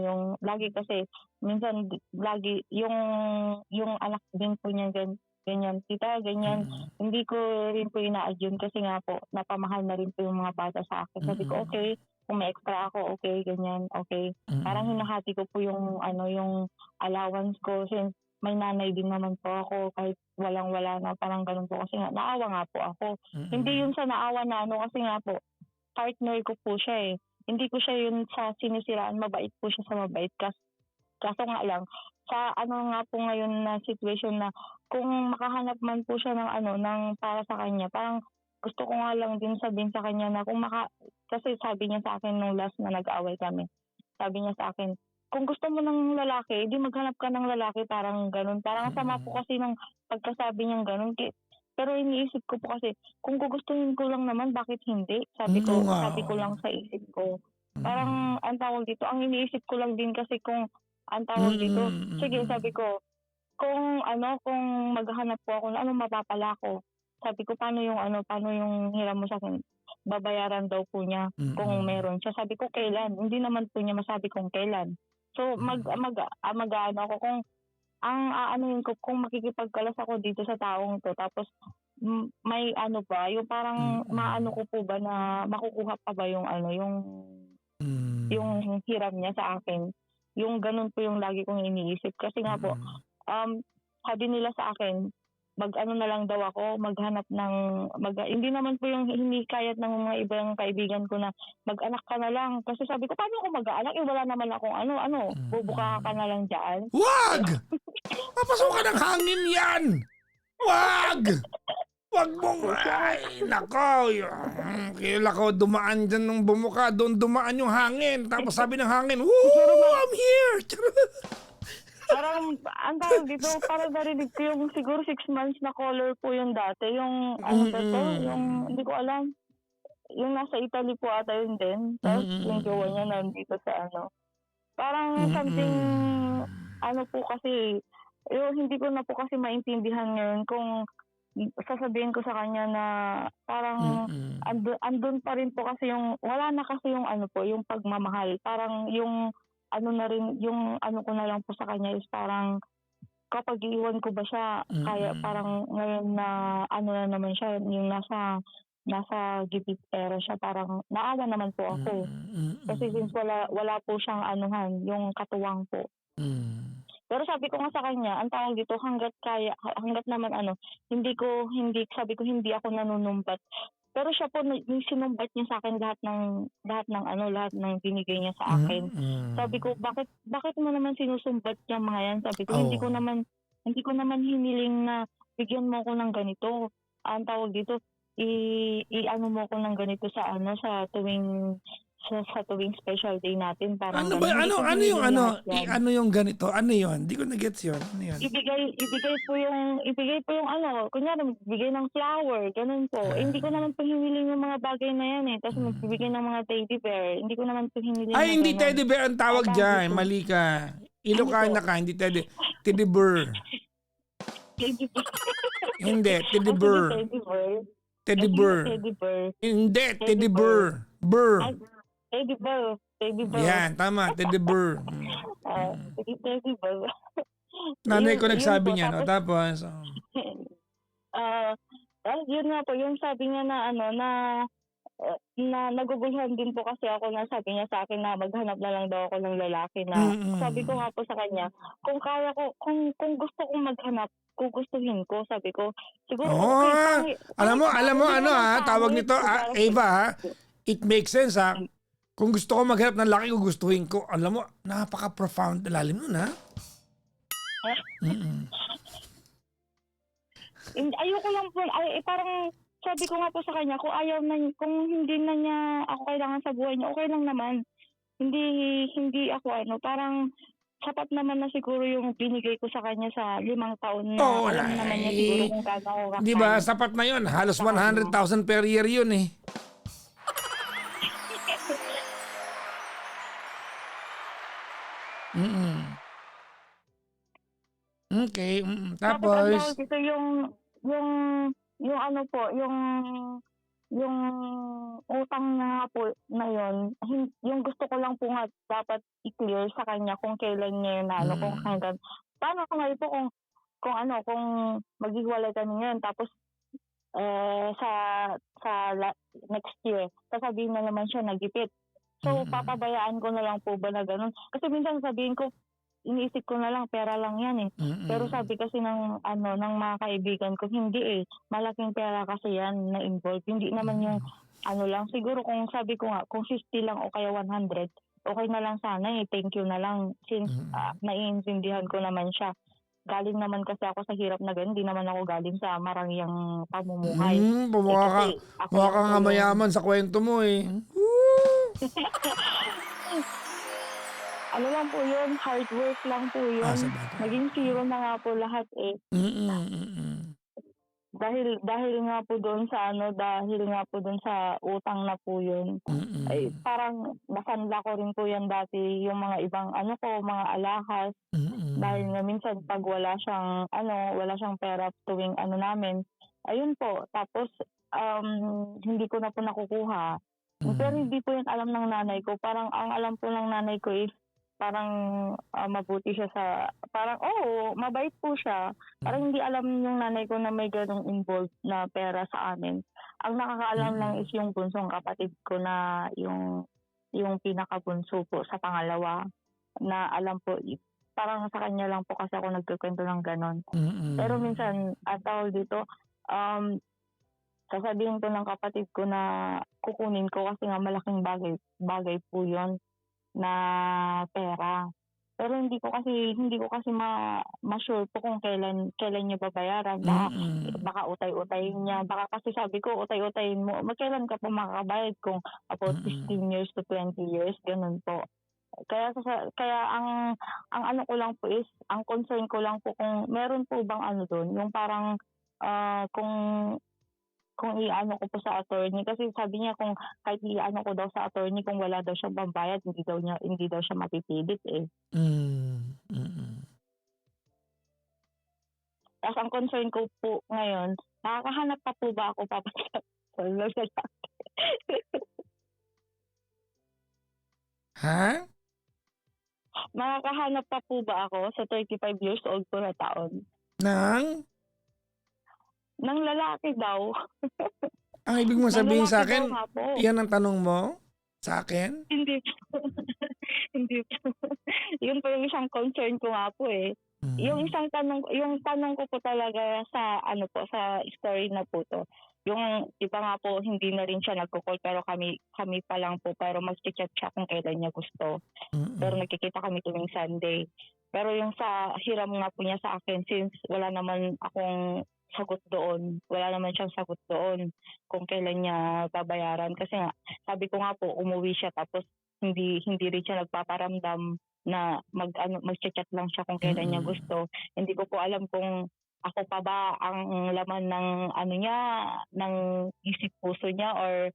yung lagi kasi minsan lagi yung anak din po niya ganyan, tita, ganyan. Hindi ko rin po ina-add yun kasi nga po napamahal na rin po yung mga bata sa akin. Sabi ko, okay, kung may extra ako, okay, ganyan, okay. Parang hinahati ko po yung yung allowance ko since may nanay din naman po ako kahit walang-wala na, parang ganun po kasi nga naawa nga po ako. Hindi yun sa naawa na kasi nga po partner ko po siya, eh. Hindi ko siya yun sa sinisiraan, mabait po siya sa mabait. Kaso nga lang, sa nga po ngayon na situation na kung makahanap man po siya ng para sa kanya, parang gusto ko nga lang din sabihin sa kanya na kasi sabi niya sa akin nung last na nag-away kami, sabi niya sa akin, kung gusto mo ng lalaki, di maghanap ka ng lalaki, parang ganun. Parang sama po kasi ng pagkasabi niyang ganun. Pero iniisip ko po kasi, kung gugustuhin ko lang naman, bakit hindi? Sabi Oo ko, nga. sabi ko lang sa isip ko. Parang ang tawag dito, ang iniisip ko lang din kasi kung ang tawag dito, sige, sabi ko, kung maghahanap po ako, mapapala ko? Sabi ko, paano yung hiram mo sa akin? Babayaran daw po niya kung meron siya. Sabi ko, kailan? Hindi naman po niya masabi kung kailan. So, mag-ano ako kung aanuhin ko, kung makikipagkalas ako dito sa taong to, tapos may ba, yung parang maano ko po ba na makukuha pa ba yung yung hiram niya sa akin. Yung gano'n po yung lagi kong iniisip. Kasi nga po, sabi nila sa akin, mag-ano na lang daw ako, maghanap ng hindi naman po yung hinikayat ng mga ibang kaibigan ko na mag-anak ka na lang. Kasi sabi ko, paano ako mag-aanak? Wala naman akong bubuka ka na lang diyan. Wag! Papasukan ng hangin yan! Wag! Wag mong, ay, nako. Kailan ko dumaan dyan nung bumuka, doon dumaan yung hangin. Tapos sabi ng hangin, woo, I'm here! Parang, ang tawag dito, parang narinig ko yung siguro 6 months na color po yung dati. Yung, ano ba to? Yung, hindi ko alam. Yung nasa Italy po ata yun din. Tapos yung jowa niya nandito sa ano. Parang something, ano po kasi, yung hindi ko na po kasi maintindihan ngayon kung sasabihin ko sa kanya na parang andun pa rin po kasi yung, wala na kasi yung ano po, yung pagmamahal. Parang yung, ano na rin, yung ano ko na lang po sa kanya is parang kapag iiwan ko ba siya, kaya parang ngayon na ano na naman siya, yung nasa gipit era siya, parang naawa naman po ako. Kasi since wala po siyang anuhan, yung katuwang po. Pero sabi ko nga sa kanya, ang tawag dito, hanggat naman sabi ko hindi ako nanunumbat. Pero siya po, yung sinumbat niya sa akin lahat ng binigay niya sa akin. Sabi ko, bakit mo naman sinusumbat niya mga yan? Sabi ko, hindi ko naman hiniling na bigyan mo ako ng ganito. Ang tawag dito, i-ano mo ako ng ganito sa tuwing special day natin. Parang Ano ba? ganun. Ano yung ano? Ano yung ganito? Ano yun? Hindi ko na-gets yun. Ano yun? Ibigay po yung ano, kunyari magbigay ng flower, ganun po. Hindi ko naman po hiniling yung mga bagay na yan eh. Tapos magbibigay ng mga teddy bear. Hindi ko naman po hiniling Ay, na hindi ganun. teddy bear ang tawag dyan. Mali ka. Ilocana ka, hindi teddy. Teddy bear. Teddy bear. Hindi, teddy bear. Teddy bear. Teddy bear. Teddy bear. Hindi, teddy bear. Bear. Teddy bear. Teddy bear. Yan, tama. Teddy bear. Teddy bear. Nanay ko nagsabi po, niyan. O tapos, yun nga po, yung sabi niya na na naguguluhan din po kasi ako na sabi niya sa akin na maghanap na lang daw ako ng lalaki na sabi ko nga po sa kanya, kung kaya ko, kung gusto kong maghanap, gugustuhin ko, sabi ko. Siguro okay. Alam mo ano tawag nito, Eva, it makes sense Kung gusto ko maghanap ng laki, gugustuhin ko. Alam mo, napaka-profound lalim nun Ayoko lang po, parang sabi ko nga po sa kanya, kung hindi na niya ako kailangan sa buhay niya, okay lang naman. Hindi ako parang sapat naman na siguro yung binigay ko sa kanya sa 5 taon na alam naman niya siguro kung gano'n ako. Di ba, sapat na yun. Halos 100,000 per year yun eh. Okay, tapos ito yung ano po, yung utang na po na yun, yung gusto ko lang po nga dapat i-clear sa kanya kung kailan niya yun kung hanggang paano ko nga ito kung maghiwalay kami ngayon tapos sa next year sasabihin na naman siya nagipit. So papabayaan ko na lang po ba na ganun? Kasi minsan sabihin ko, iniisip ko na lang pera lang yan eh. Pero sabi kasi ng mga kaibigan ko, hindi malaking pera kasi yan na involved. Hindi naman yung lang. Siguro kung sabi ko nga, kung 50 lang o kaya 100, okay na lang sana thank you na lang. Since naiintindihan ko naman siya. Galing naman kasi ako sa hirap na ganun. Hindi naman ako galing sa marangyang pamumuhay. Mukha ka nga mayaman sa kwento mo eh. Ano lang po yun, hard work lang po yun. Naging zero na nga po lahat eh. Dahil nga po doon sa utang na po yun. Ay, parang nasanla ko rin po yan dati yung mga ibang mga alahas. Dahil nga minsan pag wala siyang pera tuwing namin. Ayun po, tapos hindi ko na po nakukuha. Pero hindi po yan alam ng nanay ko. Parang ang alam po ng nanay ko is parang mabuti siya parang mabait po siya. Parang hindi alam yung nanay ko na may ganong involved na pera sa amin. Ang nakakaalam lang is yung bunsong kapatid ko na yung pinakabunso po sa pangalawa. na alam po, parang sa kanya lang po kasi ako nagkukuwento ng gano'n. Pero Mm. minsan, tawag dito, sasabihin ko ng kapatid ko na kukunin ko kasi nga malaking bagay po 'yun na pera. Pero hindi ko kasi ma-sure po kung kailan niya babayaran. Mm. Baka utay-utayin niya. Baka kasi sabi ko, utay-utayin mo. Kailan ka pa makakabayad kung about Mm. 15 years to 20 years, gano'n po. Kaya ang ano ko lang po is, ang concern ko lang po kung meron po bang ano do'n, yung parang, kung i-ano ko po sa attorney kasi sabi niya kung kahit i-ano ko daw sa attorney kung wala daw siyang pambayad hindi daw siya mapipilit, eh. Mm. Ta's ang concern ko po ngayon, makakahanap pa po ba ako papasok ng lalaki? Ha? Makakahanap pa po ba ako sa 35 years old po na taon Ng? ng lalaki daw? Ang ibig mong Ng sabihin lalaki daw sa'kin, nga po. yan ang tanong mo? Sa'kin? Hindi po. Hindi po. Yun po yung isang concern ko nga po, eh. Yung tanong ko po talaga sa ano po, sa story na po 'to, yung iba nga po hindi na rin siya nagko-call pero kami pa lang po pero magcha-chat siya kung kailan niya gusto. Pero Mm. nagkikita kami tuwing Sunday. Pero yung sa hiram nga po niya sa akin since wala naman akong wala naman siyang sagot doon kung kailan niya babayaran. Kasi nga, sabi ko nga po, umuwi siya tapos hindi rin siya nagpaparamdam na magcha-chat lang siya kung kailan niya Mm. gusto. Hindi ko po alam kung ako pa ba ang laman ng ano niya, ng isip puso niya or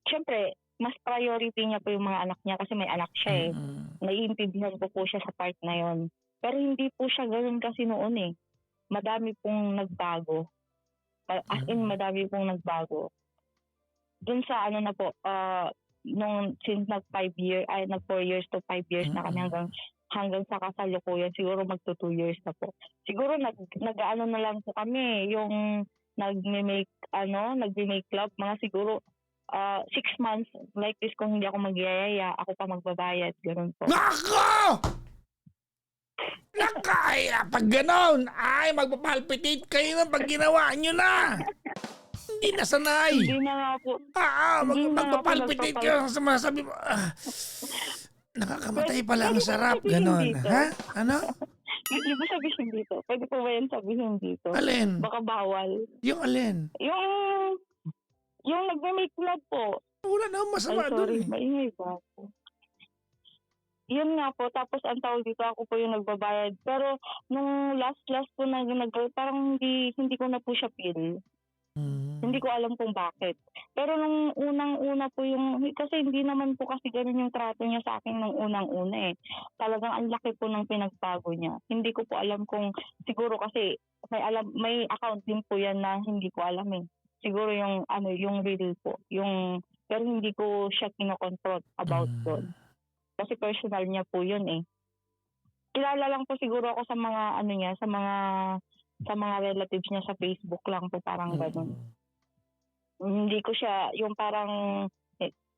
siyempre mas priority niya po yung mga anak niya kasi may anak siya, eh. Mm. Naiintindihan ko po siya sa part na yun. Pero hindi po siya gano'n kasi noon, eh. Madami pong nagbago. As in Mm. madami pong nagbago. Dun sa ano na po, nung since nag 4 years to 5 years na kami Mm. hanggang sa kasalukuyan siguro magto 2 years na po. Siguro nag-aano na lang po kami, yung nagme-make love mga siguro 6 months like this kung hindi ako magyayaya, ako pa magbabayad, gano'n po. Naku! Nakaya pag gano'n, ay magpa-palpitate kayo na pag ginawa niyo na. Hindi na sanay. Hindi na nga po hindi na nga po Magpa-palpitate ka sumasabi mo, nakakamatay pala ang Puwede ko sarap, sabihin gano'n. dito? Ha? Ano? Hindi ko sabihin dito? Puwede po ba yan sabihin dito? Alin? Baka bawal. Yung alin? Yung nagme-make love po. Wala namang Ay masama dun, sorry, eh. maingay ba ako? Yun nga po, tapos ang tawag dito, ako po yung nagbabayad. Pero nung last po na parang hindi ko na po siya feel. Hindi ko alam kung bakit. Pero nung unang-una po kasi hindi naman po kasi gano'n yung trato niya sa akin nung unang-una, eh. Talagang ang laki po ng pinagbago niya. Hindi ko po alam kung siguro kasi may account din po 'yan na hindi ko alam, eh. Siguro yung real po, pero hindi ko siya kino-confront about do'n. Kasi personal niya po 'yun, eh. Kilala lang po siguro ako sa mga niya, sa mga relatives niya sa Facebook lang po, parang gano'n. Hindi ko siya yung parang,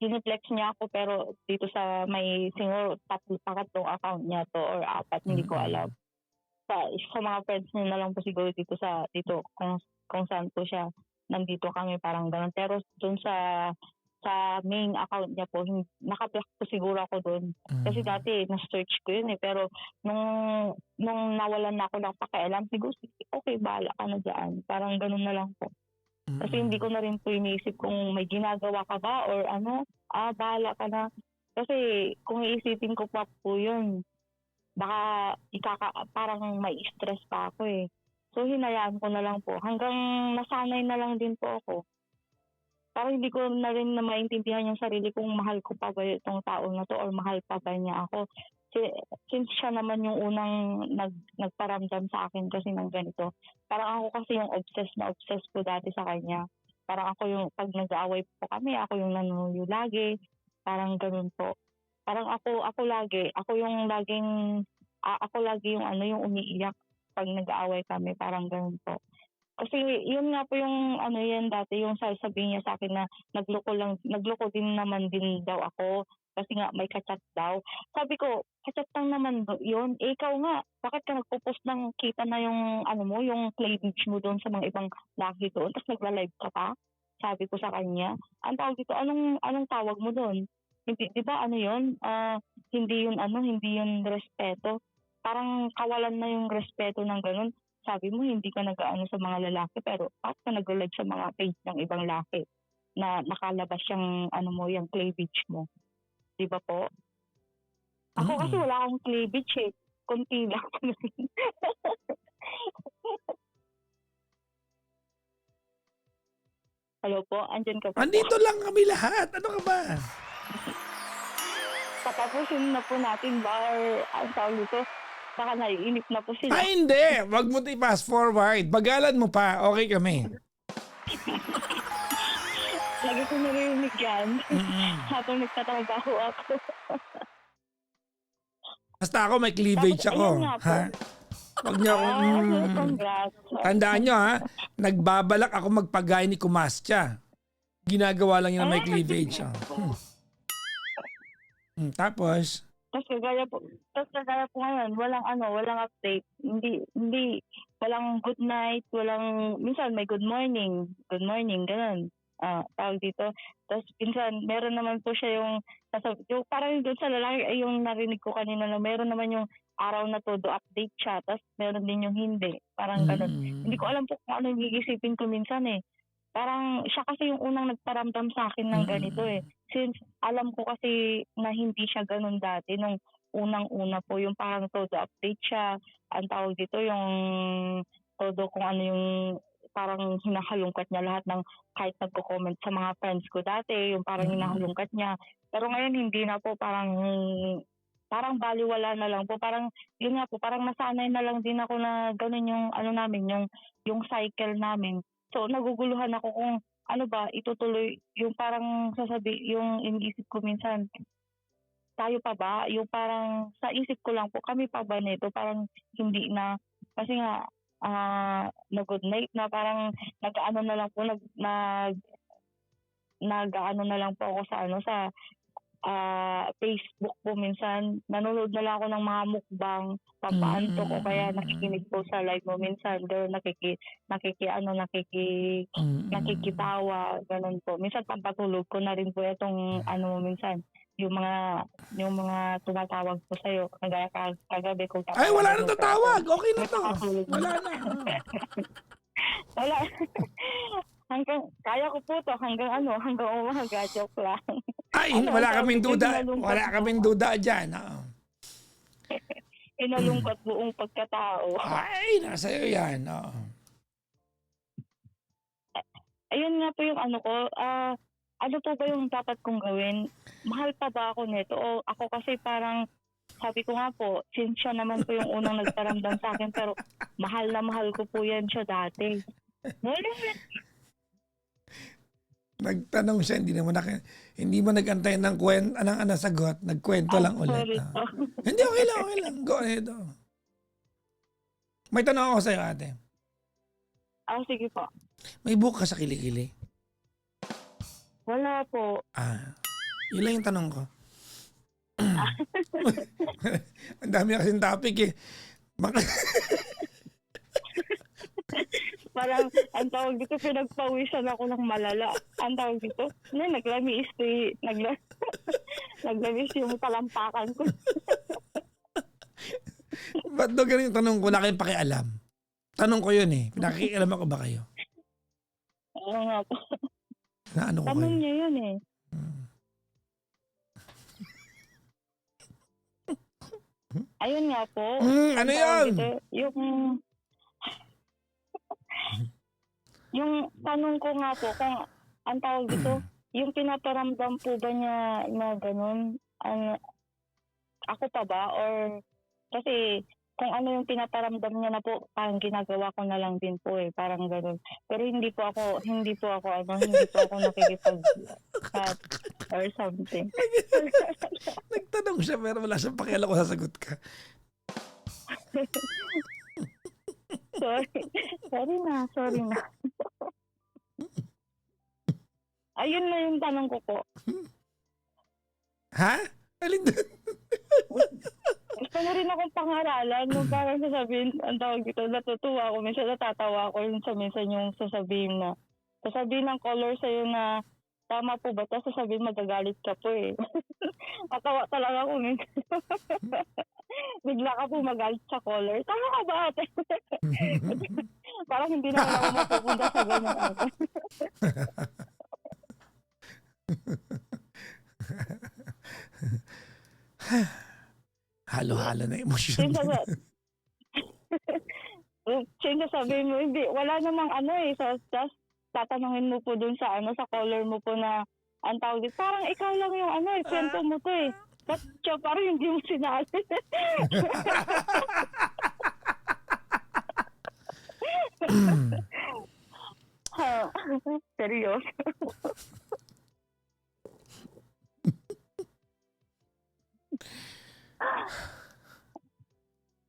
fine-flex niya ako pero dito sa may siguro pangatlong account niya 'to or 4, hindi ko alam. Sa mga friends niya na lang po siguro dito kung saan po siya, nandito kami parang gano'n. Pero dun sa main account niya po naka-block po siguro ako dun. Kasi dati na-search ko yun, eh, pero nung nawalan na ako ng pakialam siguro okey bahala ka na diyan, parang gano'n na lang po. Kasi hindi ko na rin po iniisip kung may ginagawa ka ba or bahala ka na. Kasi kung iisipin ko pa po yun, baka parang mai-stress pa ako, eh. So hinayaan ko na lang po hanggang nasanay na lang din po ako. Parang hindi ko na rin na maintindihan yung sarili kung mahal ko pa ba itong tao na 'to or mahal pa ba niya ako. Since siya naman yung unang nagparamdam sa akin kasi ng ganito. Parang ako kasi yung obsessed po dati sa kanya. Parang ako yung 'pag nag-aaway po kami, ako yung nanunuyo lagi, parang gano'n po. Parang ako lagi yung yung umiiyak 'pag nag-aaway kami, parang gano'n po. Kasi yun nga po yung yan dati, yung sasabihin niya sa'kin na nagloko din naman din daw ako, kasi nga may ka-chat daw. Sabi ko, ka-chat lang naman yun. Eh, ikaw nga, bakit ka nagpo-post ng kita na yung ano mo, yung cleavage mo doon sa mga ibang laki doon, tapos nagla-live ka pa? Sabi ko sa kanya. Ang tawag dito, anong tawag mo doon? Hindi, 'di ba ano 'yun? Hindi 'yun respeto. Parang kawalan na yung respeto ng gano'n. Sabi mo hindi ka nag-aano sa mga lalaki pero bakit ka nagla-live sa mga page ng ibang lalaki na nakalabas yung ano mo, yung cleavage mo, 'di ba po? Ako kasi Mm. wala akong cleavage, eh, konti lang. Hello po, andiyan ka pa po? Andito lang kami lahat. Ano ka ba? Patapusin na po natin ba or ang tawag dito, baka naiinip na po sila. Ay, hindi. Wag mo i-fast forward. Bagalan mo pa. Okay kami. Lagi ko naririnig yan Mm. habang nagtatrabaho ako. Basta ako may Tapos cleavage ayun ako. nga po. Ha? Wag niyo akong... Congrats. Tandaan nyo ha, nagbabalak ako magpagaya ni Kumastya. Ginagawa lang yun na may cleavage. Tapos, Tapos kagaya po ngayon, walang update. Hindi, walang good night, minsan may good morning, ganun. Tawag dito. Tapos minsan, meron naman po siya yung parang doon sa lalaki, ay yung narinig ko kanina na meron naman yung araw na todo update siya, tapos meron din yung hindi. Parang ganun. Hindi ko alam po kung ano yung gigisipin ko minsan eh. Parang siya kasi yung unang nagparamdam sa akin ng ganito eh. Since alam ko kasi na hindi siya ganun dati nung unang-una po, yung parang todo update siya. Ang tawag dito yung todo kung ano yung parang hinahalungkat niya lahat ng kahit nagko-comment sa mga friends ko dati, yung parang hinahalungkat niya. Pero ngayon hindi na po, parang baliwala na lang po. Parang yun nga po, parang nasanay na lang din ako na ganun yung ano namin, yung cycle namin. So naguguluhan ako kung ano ba itutuloy, yung parang yung iniisip ko minsan, tayo pa ba? Yung parang sa isip ko lang po, kami pa ba nito? Parang hindi na, kasi nga na good night na parang nag-ano na lang po, nag-ano na lang po ako sa Facebook po minsan. Nanonood na lang ako ng mga mukbang, pampaantok o kaya nakikinig po sa live mo minsan. Ganun, nakikitawa, ganun po. Minsan pampatulog ko na rin po itong minsan, yung mga tumatawag po sa'yo. Kagaya kagabi kung ay wala nang tatawagin mo po ako. tatawag. Okay na to. Nakakatulog na. Wala na. Wala. Kaya ko po to hanggang umaga, joke lang. Ay, wala kaming duda. Wala kaming duda dyan. Inalungkot buong pagkatao. Ay, nasa iyo yan. Ayun nga po yung ano ko, ano po ba yung dapat kong gawin? Mahal pa ba ako nito? O ako kasi parang, sabi ko nga po, since siya naman po yung unang nagparamdam sa akin, pero mahal na mahal ko po yan siya dati. Nagtanong siya, hindi mo nagantay ng sagot, nagkwento lang ulit. Sorry. Hindi, okay lang. Go ahead. May tanong ako sa'yo, ate. Sige po. May buhok ka sa kilikili? Wala po. Yun lang yung tanong ko. Ang dami na kasing topic eh. Parang, ang tawag dito, pinagpawisan ako ng malala. Ang tawag dito, naglamis yung talampakan ko. Ba't daw ganun yung tanong ko? Wala kayong pakialam. Tanong ko yun eh. Nakikialam ako ba kayo? Oo nga po. Na ano ko Tanong kayo? niya yun eh. Ayun nga po. Ano yun? Yung tanong ko nga po, kung ang tawag dito, yung pinaparamdam po ba niya na ganun, ako pa ba? Or, kasi kung ano yung pinaparamdam niya na po, parang ginagawa ko na lang din po eh, parang ganun. Pero hindi po ako nakikipag-chat or something. Nagtanong siya pero wala siyang pakialam kung sasagot ka. Sorry na. Ayun na yung tanong ko po. Ha? Alin doon? Gusto mo rin akong pangaralan, no, parang sasabihin, ang tawag dito, natutuwa ako, minsan natatawa ako, minsan yung sasabihin ng color sa'yo na, tama po ba? Tapos sasabihin, magagalit ka po eh. Matawa talaga ako minsan. Bigla ka po magalit sa color. Tama ka ba ate? Parang hindi naman ako mapupunta sa ganyan ate. Halo-halo na emosyon. Since sasabihin mo, hindi, wala namang ano eh. So, just tatanungin mo po dun sa sa color mo po na, ang tawag dito, parang ikaw lang yung kwento mo to eh. Ba't siya parang hindi mo sinabi? Seryoso.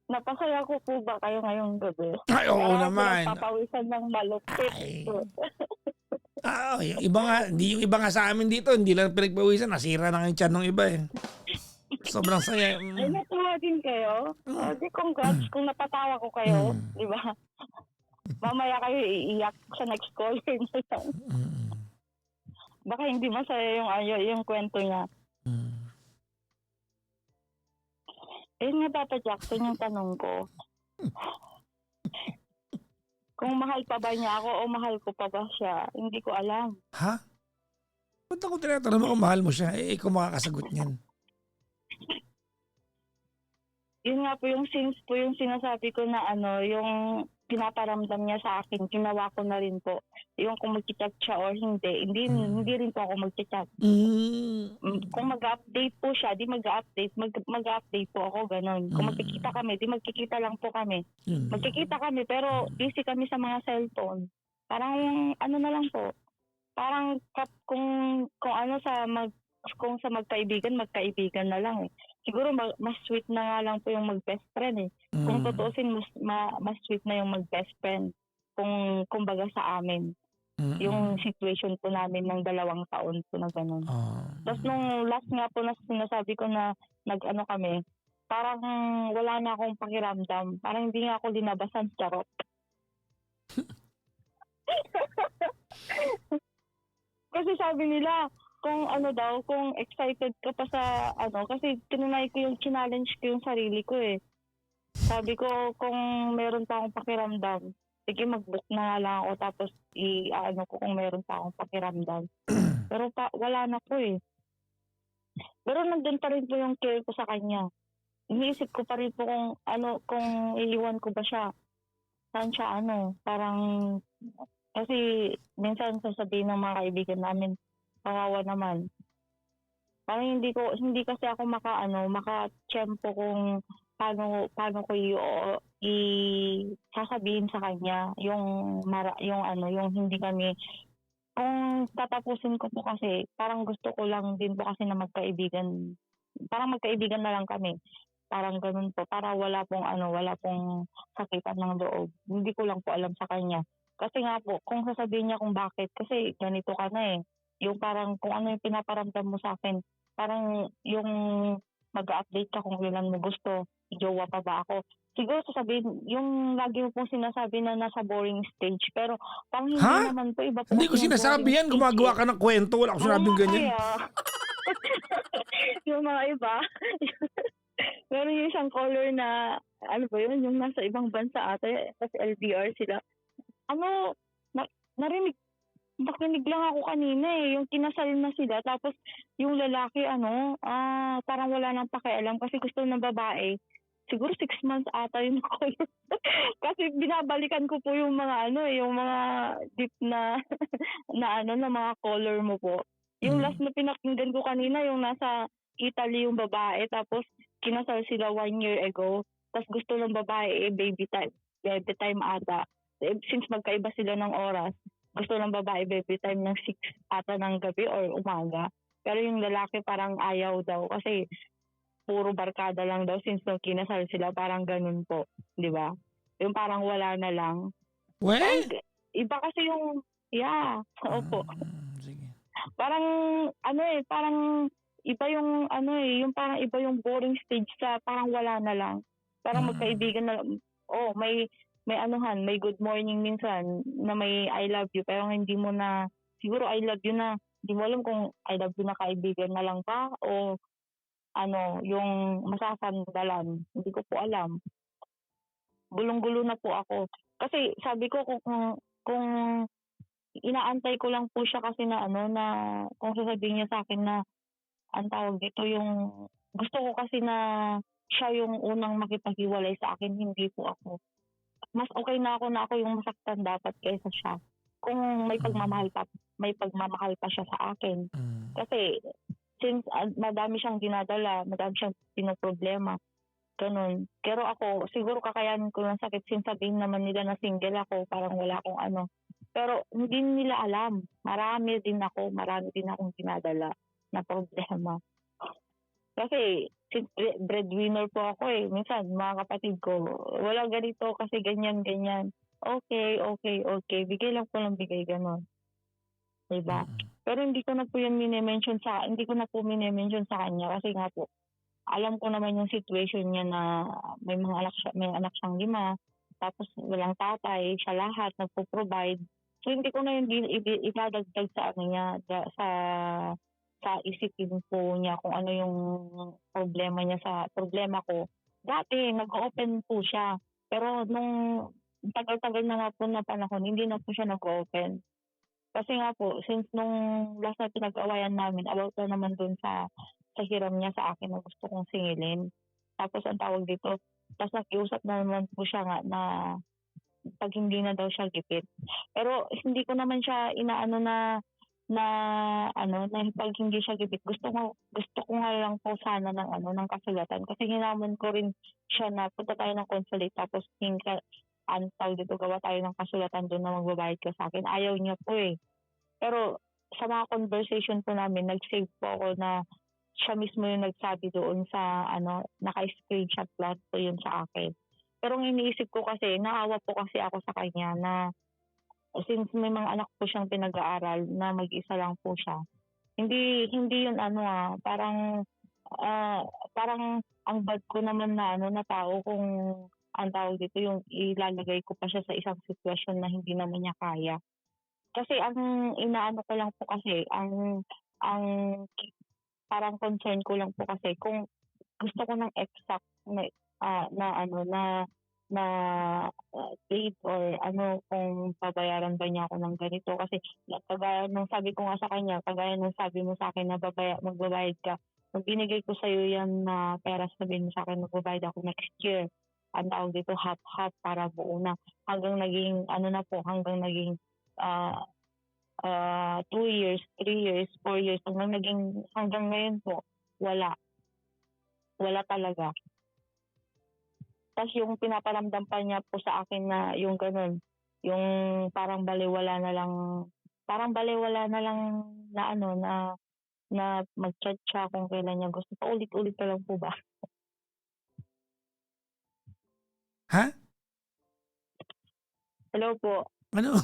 Napasaya ko po ba kayo ngayong gabi? Ay, oo Parang naman. pinagpapawisan ng malupit. Ay. Yung iba nga, yung iba nga sa amin dito, hindi lang pinagpawisan, nasira na yung tiyan ng iba eh. Sobrang saya. Ay, natuwa din kayo. Di congrats kung napatawa ko kayo. Di ba? Mamaya kayo iiyak sa next call. Baka hindi masaya yung kwento niya. Nga Papa Jackson yung tanong ko. Kung mahal pa ba niya ako o mahal ko pa ba siya, hindi ko alam. Ha? Ba't ako tinatanong mo kung mahal mo siya? Ikaw makakasagot niyan. Yun nga po yung since po yung sinasabi ko na yung pinaparamdam niya sa akin, ginawa ko na rin po. Yung kung mag-chat siya or hindi rin po ako mag-chat. Kung mag-update po siya, di mag-update po ako, ganun. Kung magkikita kami, di magkikita lang po kami. Magkikita kami, pero busy kami sa mga cellphone. Parang na lang po. Parang kung sa magkaibigan na lang eh. Siguro mas sweet na nga lang po yung mag-best friend eh. Kung tutuusin, mas sweet na yung mag-best friend. Kung kumbaga sa amin. Yung situation po namin ng 2 taon po na gano'n. Tapos nung last nga po na sinasabi ko na kami, parang wala na akong pakiramdam. Parang hindi nga ako linabasan, charot. Kasi sabi nila, kung excited ka pa sa kasi tinunay ko yung challenge ko yung sarili ko eh. Sabi ko, kung meron pa akong pakiramdam, sige mag-book na nga lang ako tapos ko kung meron pa akong pakiramdam. Pero wala na po eh. Pero nandun pa rin po yung care ko sa kanya. Iniisip ko pa rin po kung iiwan ko ba siya. Saan siya parang, kasi minsan sasabihin ng mga kaibigan namin, kawawa naman. Parang hindi kasi ako maka-tiyempo kung paano ko sasabihin sa kanya yung hindi kami, kung tatapusin ko po kasi parang gusto ko lang din po kasi na magkaibigan. Parang magkaibigan na lang kami. Parang ganun po, para wala pong sakitan ng loob. Hindi ko lang po alam sa kanya. Kasi nga po, kung sasabihin niya kung bakit, kasi ganito ka na eh. Yung parang kung ano yung pinaparamdam mo sa akin, parang yung mag-update ka kung kailan mo gusto, jowa pa ba ako. Siguro sasabihin, yung lagi mo pong sinasabi na nasa boring stage, pero parang hindi naman po, iba po. Hindi ko sinasabi yan, gumagawa ka ng kwento, wala ko sinabing ganyan. Yung mga iba, meron yung isang caller na, yung nasa ibang bansa ate, kasi LDR sila. Nakinig lang ako kanina eh, yung kinasal na sila, tapos yung lalaki parang wala nang pakialam kasi gusto ng babae. Siguro 6 months ata yung caller. Kasi binabalikan ko po yung mga yung mga deep na na mga caller mo po. Yung last na pinakinggan ko kanina, yung nasa Italy yung babae, tapos kinasal sila 1 year ago, tapos gusto ng babae baby time ata. Since magkaiba sila ng oras, gusto ng babae baby time ng 6 ata ng gabi or umaga. Pero yung lalaki parang ayaw daw kasi puro barkada lang daw since nung kinasal sila, parang ganun po, di ba? Yung parang wala na lang. Well? Iba kasi yung, opo. Sige. Parang, parang iba yung ano, yung parang iba yung boring stage sa parang wala na lang. Parang magkaibigan na may anuhan, may good morning minsan na may I love you pero hindi mo na siguro I love you na hindi mo alam kung I love you na kaibigan na lang ba o ano, yung masasandalan. Hindi ko po alam. Gulong-gulo na po ako. Kasi sabi ko kung inaantay ko lang po siya kasi na ano na kung sasabihin niya sa akin na ang tawag dito yung gusto ko kasi na siya yung unang makipaghiwalay sa akin, hindi po ako. Mas okay na ako yung masaktan dapat kaysa siya. Kung may pagmamahal pa siya sa akin. Kasi since madami siyang dinadala, madami siyang pinoproblema, ganun. Pero ako, siguro kakayanin ko ng sakit since sabihin naman nila na single ako, parang wala akong ano. Pero hindi nila alam. Marami din akong dinadala na problema. Kasi since breadwinner po ako minsan mga kapatid ko, wala ganito kasi ganyan. Okay. Bigay lang po ng bigay ganon. Diba? Pero hindi ko na po mini-mention sa kanya kasi nga po, alam ko naman yung situation niya na may anak siyang 5, tapos walang tatay, siya lahat nagpo-provide. So hindi ko na idadagdag sa ano niya, sa isipin po niya kung ano yung problema ko. Dati nag-open po siya, pero nung tagal-tagal na nga po na panahon, hindi na po siya nag-open. Kasi nga po, since nung last na pinag-awayan namin, about na naman dun sa hiram niya sa akin na gusto kong singilin. Tapos ang tawag dito, tapos nakiusap na naman po siya nga na pag hindi na daw siya gipit. Pero hindi ko naman siya inaano na pag hindi siya gipit, gusto ko nga lang po sana ng kasulatan kasi hinamon ko rin siya na punta tayo ng consulate tapos tawag dito, gawa tayo ng kasulatan doon na magbabayad ka sa akin. Ayaw niya po Pero sa mga conversation po namin, nag-save po ako na siya mismo yung nagsabi doon sa naka-screenshot lahat po yun sa akin. Pero ang iniisip ko kasi, naawa po kasi ako sa kanya na since may mga anak po siyang pinag-aaral na mag-isa lang po siya. Hindi yun parang ang bad ko naman na tao kung ang tawag dito yung ilalagay ko pa siya sa isang sitwasyon na hindi naman niya kaya. Kasi ang inaano ko lang po kasi, ang parang concern ko lang po kasi kung gusto ko ng exact date or kung babayaran ba niya ako ng ganito kasi kagaya nung sabi ko nga sa kanya, kagaya nung sabi mo sa akin na magbabayad ka, pag binigay ko sa iyo yan na pera, sabihin mo sa akin magbabayad ako next year, ang tawag dito half para buo na, hanggang naging 2 years, 3 years, 4 years, hanggang ngayon po, wala talaga. Tapos yung pinaparamdam pa niya po sa akin na yung ganun, yung parang baliwala na lang na mag-chat siya kung kailan niya gusto. Paulit-ulit na lang po ba? Ha? Hello po. Ano?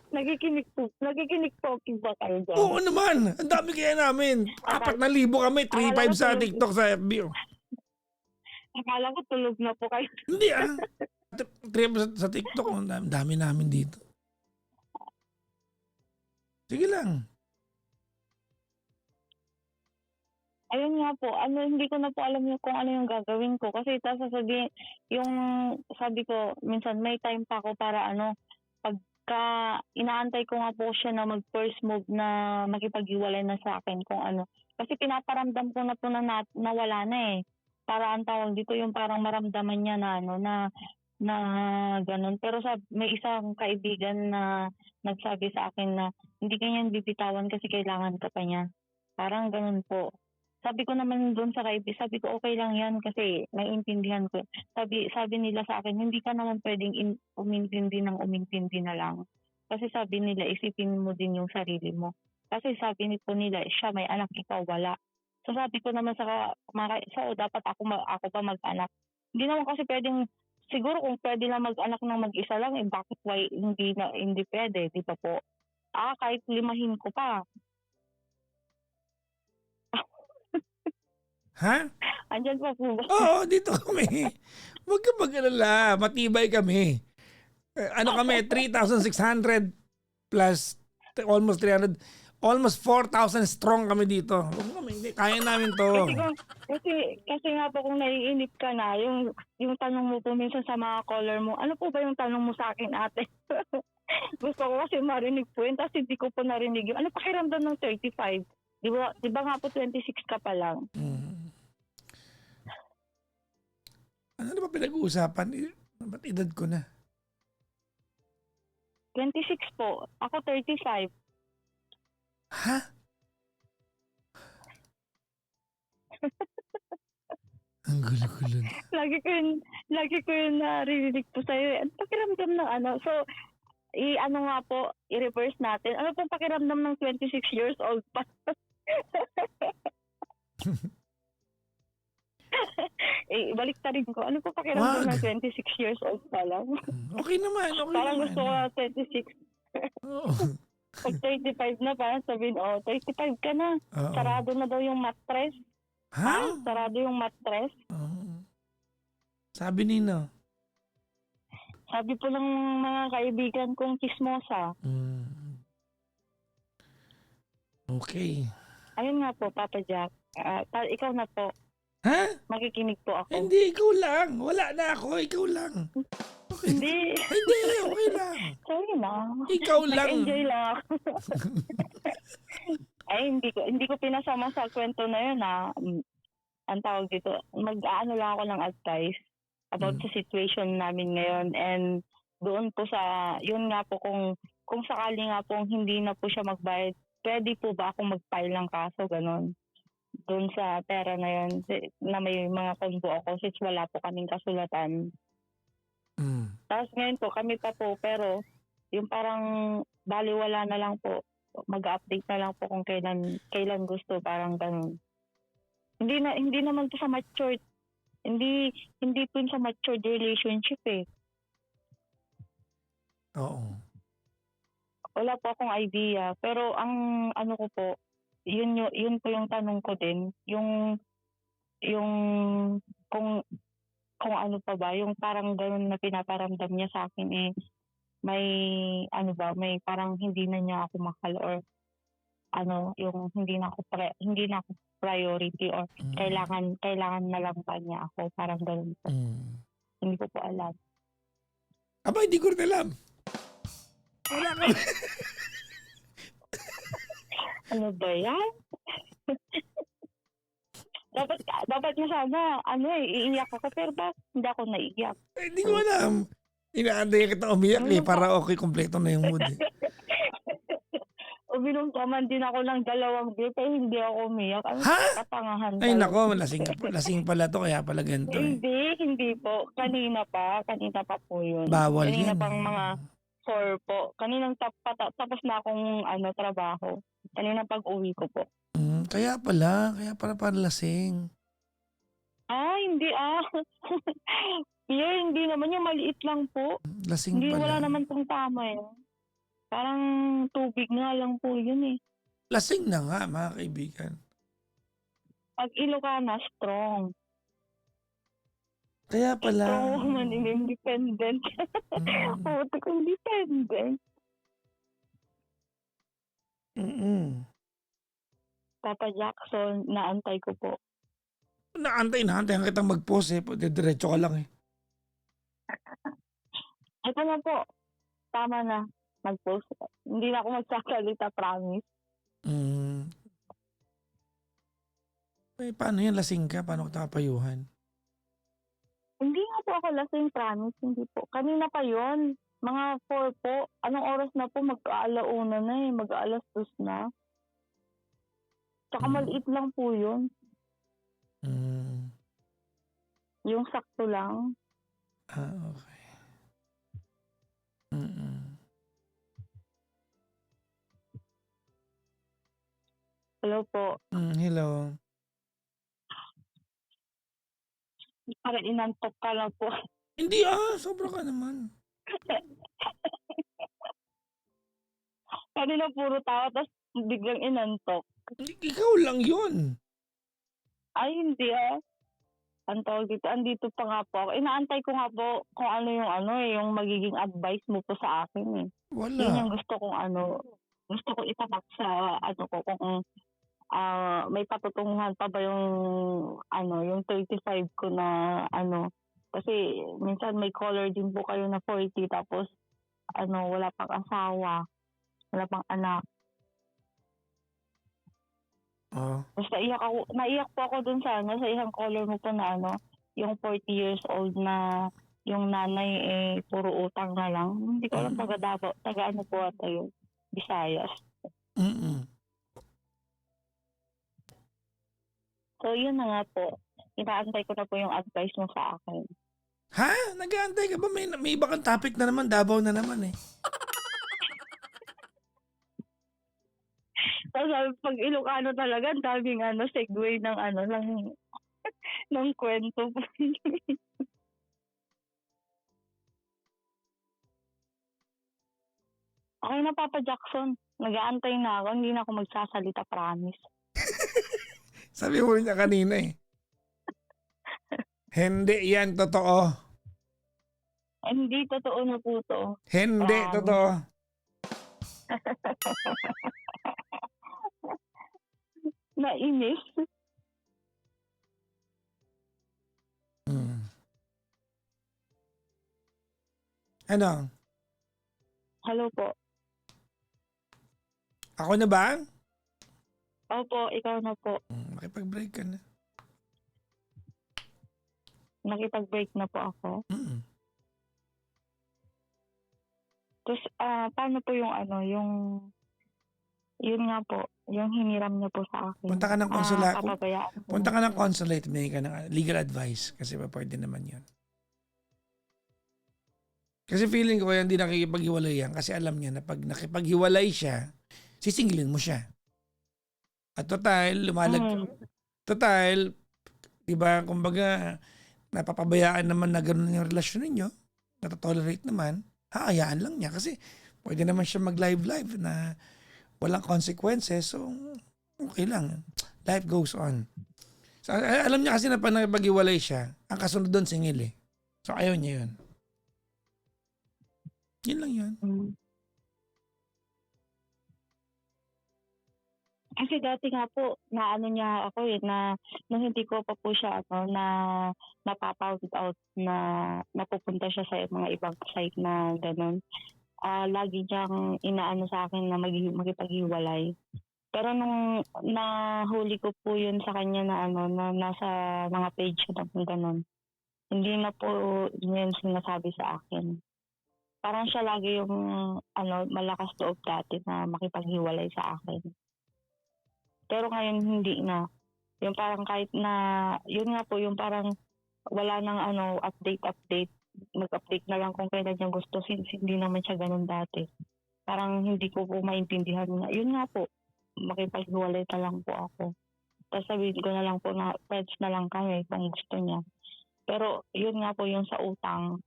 Nakikinig po ba kayo dyan? Oo naman. Ang dami kaya namin. 4,000 kami. 3,500 sa TikTok, sa FB. Akala ko tulog na po kayo. Hindi 3,500 sa TikTok. Ang dami namin dito. Sige lang. Ayun nga po, hindi ko na po alam kung ano yung gagawin ko. Kasi sasabihin, yung sabi ko, minsan may time pa ako para pagka inaantay ko nga po siya na mag-first move na makipag-iwalay na sa akin kung ano. Kasi pinaparamdam ko na po na wala na Para ang tawag dito yung parang maramdaman niya na ganun. Pero may isang kaibigan na nagsabi sa akin na hindi kanya bibitawan kasi kailangan ka pa niya. Parang ganun po. Sabi ko naman doon sa kaibigan, sabi ko okay lang yan kasi naiintindihan ko. Sabi nila sa akin, hindi ka naman pwedeng umintindi na lang. Kasi sabi nila, isipin mo din yung sarili mo. Kasi sabi nila, siya may anak, ikaw wala. So sabi ko naman dapat ako pa mag-anak. Hindi naman kasi pwedeng, siguro kung pwede lang mag-anak ng mag-isa lang, bakit hindi pwede, di ba po? Kahit limahin ko pa. Ha? Andyan pa po ba? Oo, dito kami. Huwag ka mag-alala. Matibay kami. Ano kami, 3,600 plus almost 300, almost 4,000 strong kami dito. Huwag kami, hindi. Kaya namin to. Kasi nga po kung naiinip ka na, yung tanong mo po minsan sa mga caller mo, ano po ba yung tanong mo sa akin, ate? Gusto ko kasi marinig po yun, tapos hindi ko po narinig yun. Ano pakiramdam ng 35? Di ba nga po 26 ka pa lang? Ano na ba pinag-uusapan? Ba't edad ko na? 26 po. Ako 35. Ha? Ang gulo-gulo na. Lagi ko yun narinig po sa'yo. Ano pakiramdam ng ano? So, ano nga po, i-reverse natin. Ano pong pakiramdam ng 26 years old pa? Balik ta rin ko. Ano po pakiramdam Wag. ng 26 years old pa lang? Okay naman, okay Parang naman. gusto ko 26. Oo. Pag 35 na, parang sabihin, 35 ka na. Oo. Sarado na daw yung mattress. Ha? Sarado yung mattress. Oo. Sabi nino. Sabi po ng mga kaibigan kong chismosa. Okay. Ayun nga po, Papa Jack. Ikaw na po. Ha? Makikinig po ako. Hindi, ikaw lang. Wala na ako, ikaw lang. Okay. Hindi. Hindi, okay lang. Sorry na. Ikaw lang. Nag-enjoy lang ako. Ay, hindi ko pinasama sa kwento na yun ang tawag dito. Mag-aano lang ako ng advice about sa situation namin ngayon, and doon po sa, yun nga po kung sakali nga po hindi na po siya magbayad, pwede po ba akong mag-file ng kaso, ganon? Doon sa pera na yun, na may mga combo ako, since wala po kaming kasulatan. Tapos ngayon po, kami pa po, pero yung parang baliwala na lang po, mag-update na lang po kung kailan gusto, parang ganun. Hindi naman po sa matured, hindi po sa matured relationship eh. Oo. Wala po akong idea, pero ang ano ko po, yun po yung tanong ko din, yung kung ano pa ba, yung parang ganun na pinaparamdam niya sa akin eh, may ano ba, may parang hindi na niya ako mahal, or ano, yung hindi na ako priority, or kailangan na lang pa niya ako, parang ganun po. Hindi ko po alam. Aba, hindi ko rin alam. Wala kami. Ano ba yan? dapat na sana, iiyak ako, pero ba hindi ako naiiyak? Hindi ko alam. Inaantay kita umiyak eh, para okay, kompleto na yung mood eh. Uminom ka man din ako ng 2 beer, pero hindi ako umiyak. Ha? Katangahan Ay talaga. nako, lasing pala to, kaya pala ganito eh. Hindi po. Kanina pa po yun. Bawal Kanina yan. pang mga 4 po. Kaninang tapos na akong trabaho. Kanina pag-uwi ko po. Kaya pala parang lasing. Hindi Pierre, hindi naman yung maliit lang po. Lasing Hindi, pala. wala naman pong tama yun. Parang tubig nga lang po yun eh. Lasing na nga, mga kaibigan. Pag Ilocana, strong. Kaya pala. Strong woman, independent. Puti ko, independent. Papa Jackson, naantay ko po. Naantay kitang mag-post eh. Diretso ka lang eh. Ito na po. Tama na. Mag-post. Hindi na ako magsasalita, promise. Eh, paano yan? Lasing ka? Paano ka tapayuhan? Hindi nga po ako lasing, promise. Hindi po. Kanina pa yon, mga 4 po. Anong oras na po? Mag-aalauna na eh. Mag-aalas 2 na. Tsaka maliit lang po yun. Yung sakto lang. Okay. Hello po. Hello. Parang inantok ka lang po. Hindi sobra ka naman. Kanina puro tawa, tapos biglang inantok. Ikaw lang yun. Ay hindi, ang tawag dito, andito pa nga po ako. Inaantay ko nga po kung ano yung yung magiging advice mo po sa akin, eh. Yun Wala. yung gusto kong itapat sa ko kung, may patutunguhan pa ba yung yung 35 ko na kasi minsan may caller din po kayo na 40 tapos wala pang asawa, wala pang anak. Oh. Tapos naiyak po ako dun sa sa isang caller mo po na yung 40 years old na yung nanay puro utang na lang. Hindi ko alam taga Davao, taga ano po ata yun, Visayas. Mm. So yun na nga po, inaantay ko na po yung advice mo sa akin. Ha? Nag-aantay ka ba? May iba kang topic na naman. Davao na naman eh. Tapos pag Ilocano talaga, ang daming segue ng ng kwento po. Okay na Papa Jackson, nag-aantay na ako, hindi na ako magsasalita, promise. Sabi mo niya kanina eh. Hindi yan totoo. Hindi totoo na po to. Hindi totoo. Nainis. Ano? Hello po. Ako na ba? Opo, ikaw na po. Makipag-break ka na. Nakipag-break na po ako. Mm. Tapos, paano po yung yun nga po, yung hiniram niya po sa akin. Punta ka ng consulate. Papabayaan po Punta ka niya. ng consulate, may ka ng legal advice kasi pa pwede naman yun. Kasi feeling ko kaya hindi nakikipaghiwalay yan kasi alam niya na pag nakipaghiwalay siya, sisingilin mo siya. At total, total, diba, kumbaga, napapabayaan naman na gano'n yung relasyon ninyo, natatolerate naman, haayaan lang niya kasi pwede naman siya mag-live na walang consequences, so okay lang. Life goes on. So, alam niya kasi na pag nakipaghiwalay siya, ang kasunod doon singil eh. So ayaw niya yun. Yun lang yun. Kasi dati nga po, niya ako na nung hindi ko pa po siya na napapa-out out na napupunta siya sa mga ibang site na gano'n. Lagi niyang inaano sa akin na makipaghiwalay. Pero nung nahuli ko po yun sa kanya na na nasa mga page na po gano'n, hindi na po yun sinasabi sa akin. Parang siya lagi yung malakas loob dati na makipaghiwalay sa akin. Pero ngayon hindi na. Yung parang kahit na, yun nga po, yung parang wala nang update. Mag-update na lang kung kailan niya gusto since hindi naman siya ganun dati. Parang hindi ko po maintindihan na, yun nga po, makipaghiwalay na lang po ako. Tapos sabihin ko na lang po na friends na lang kami kung gusto niya. Pero yun nga po yung sa utang.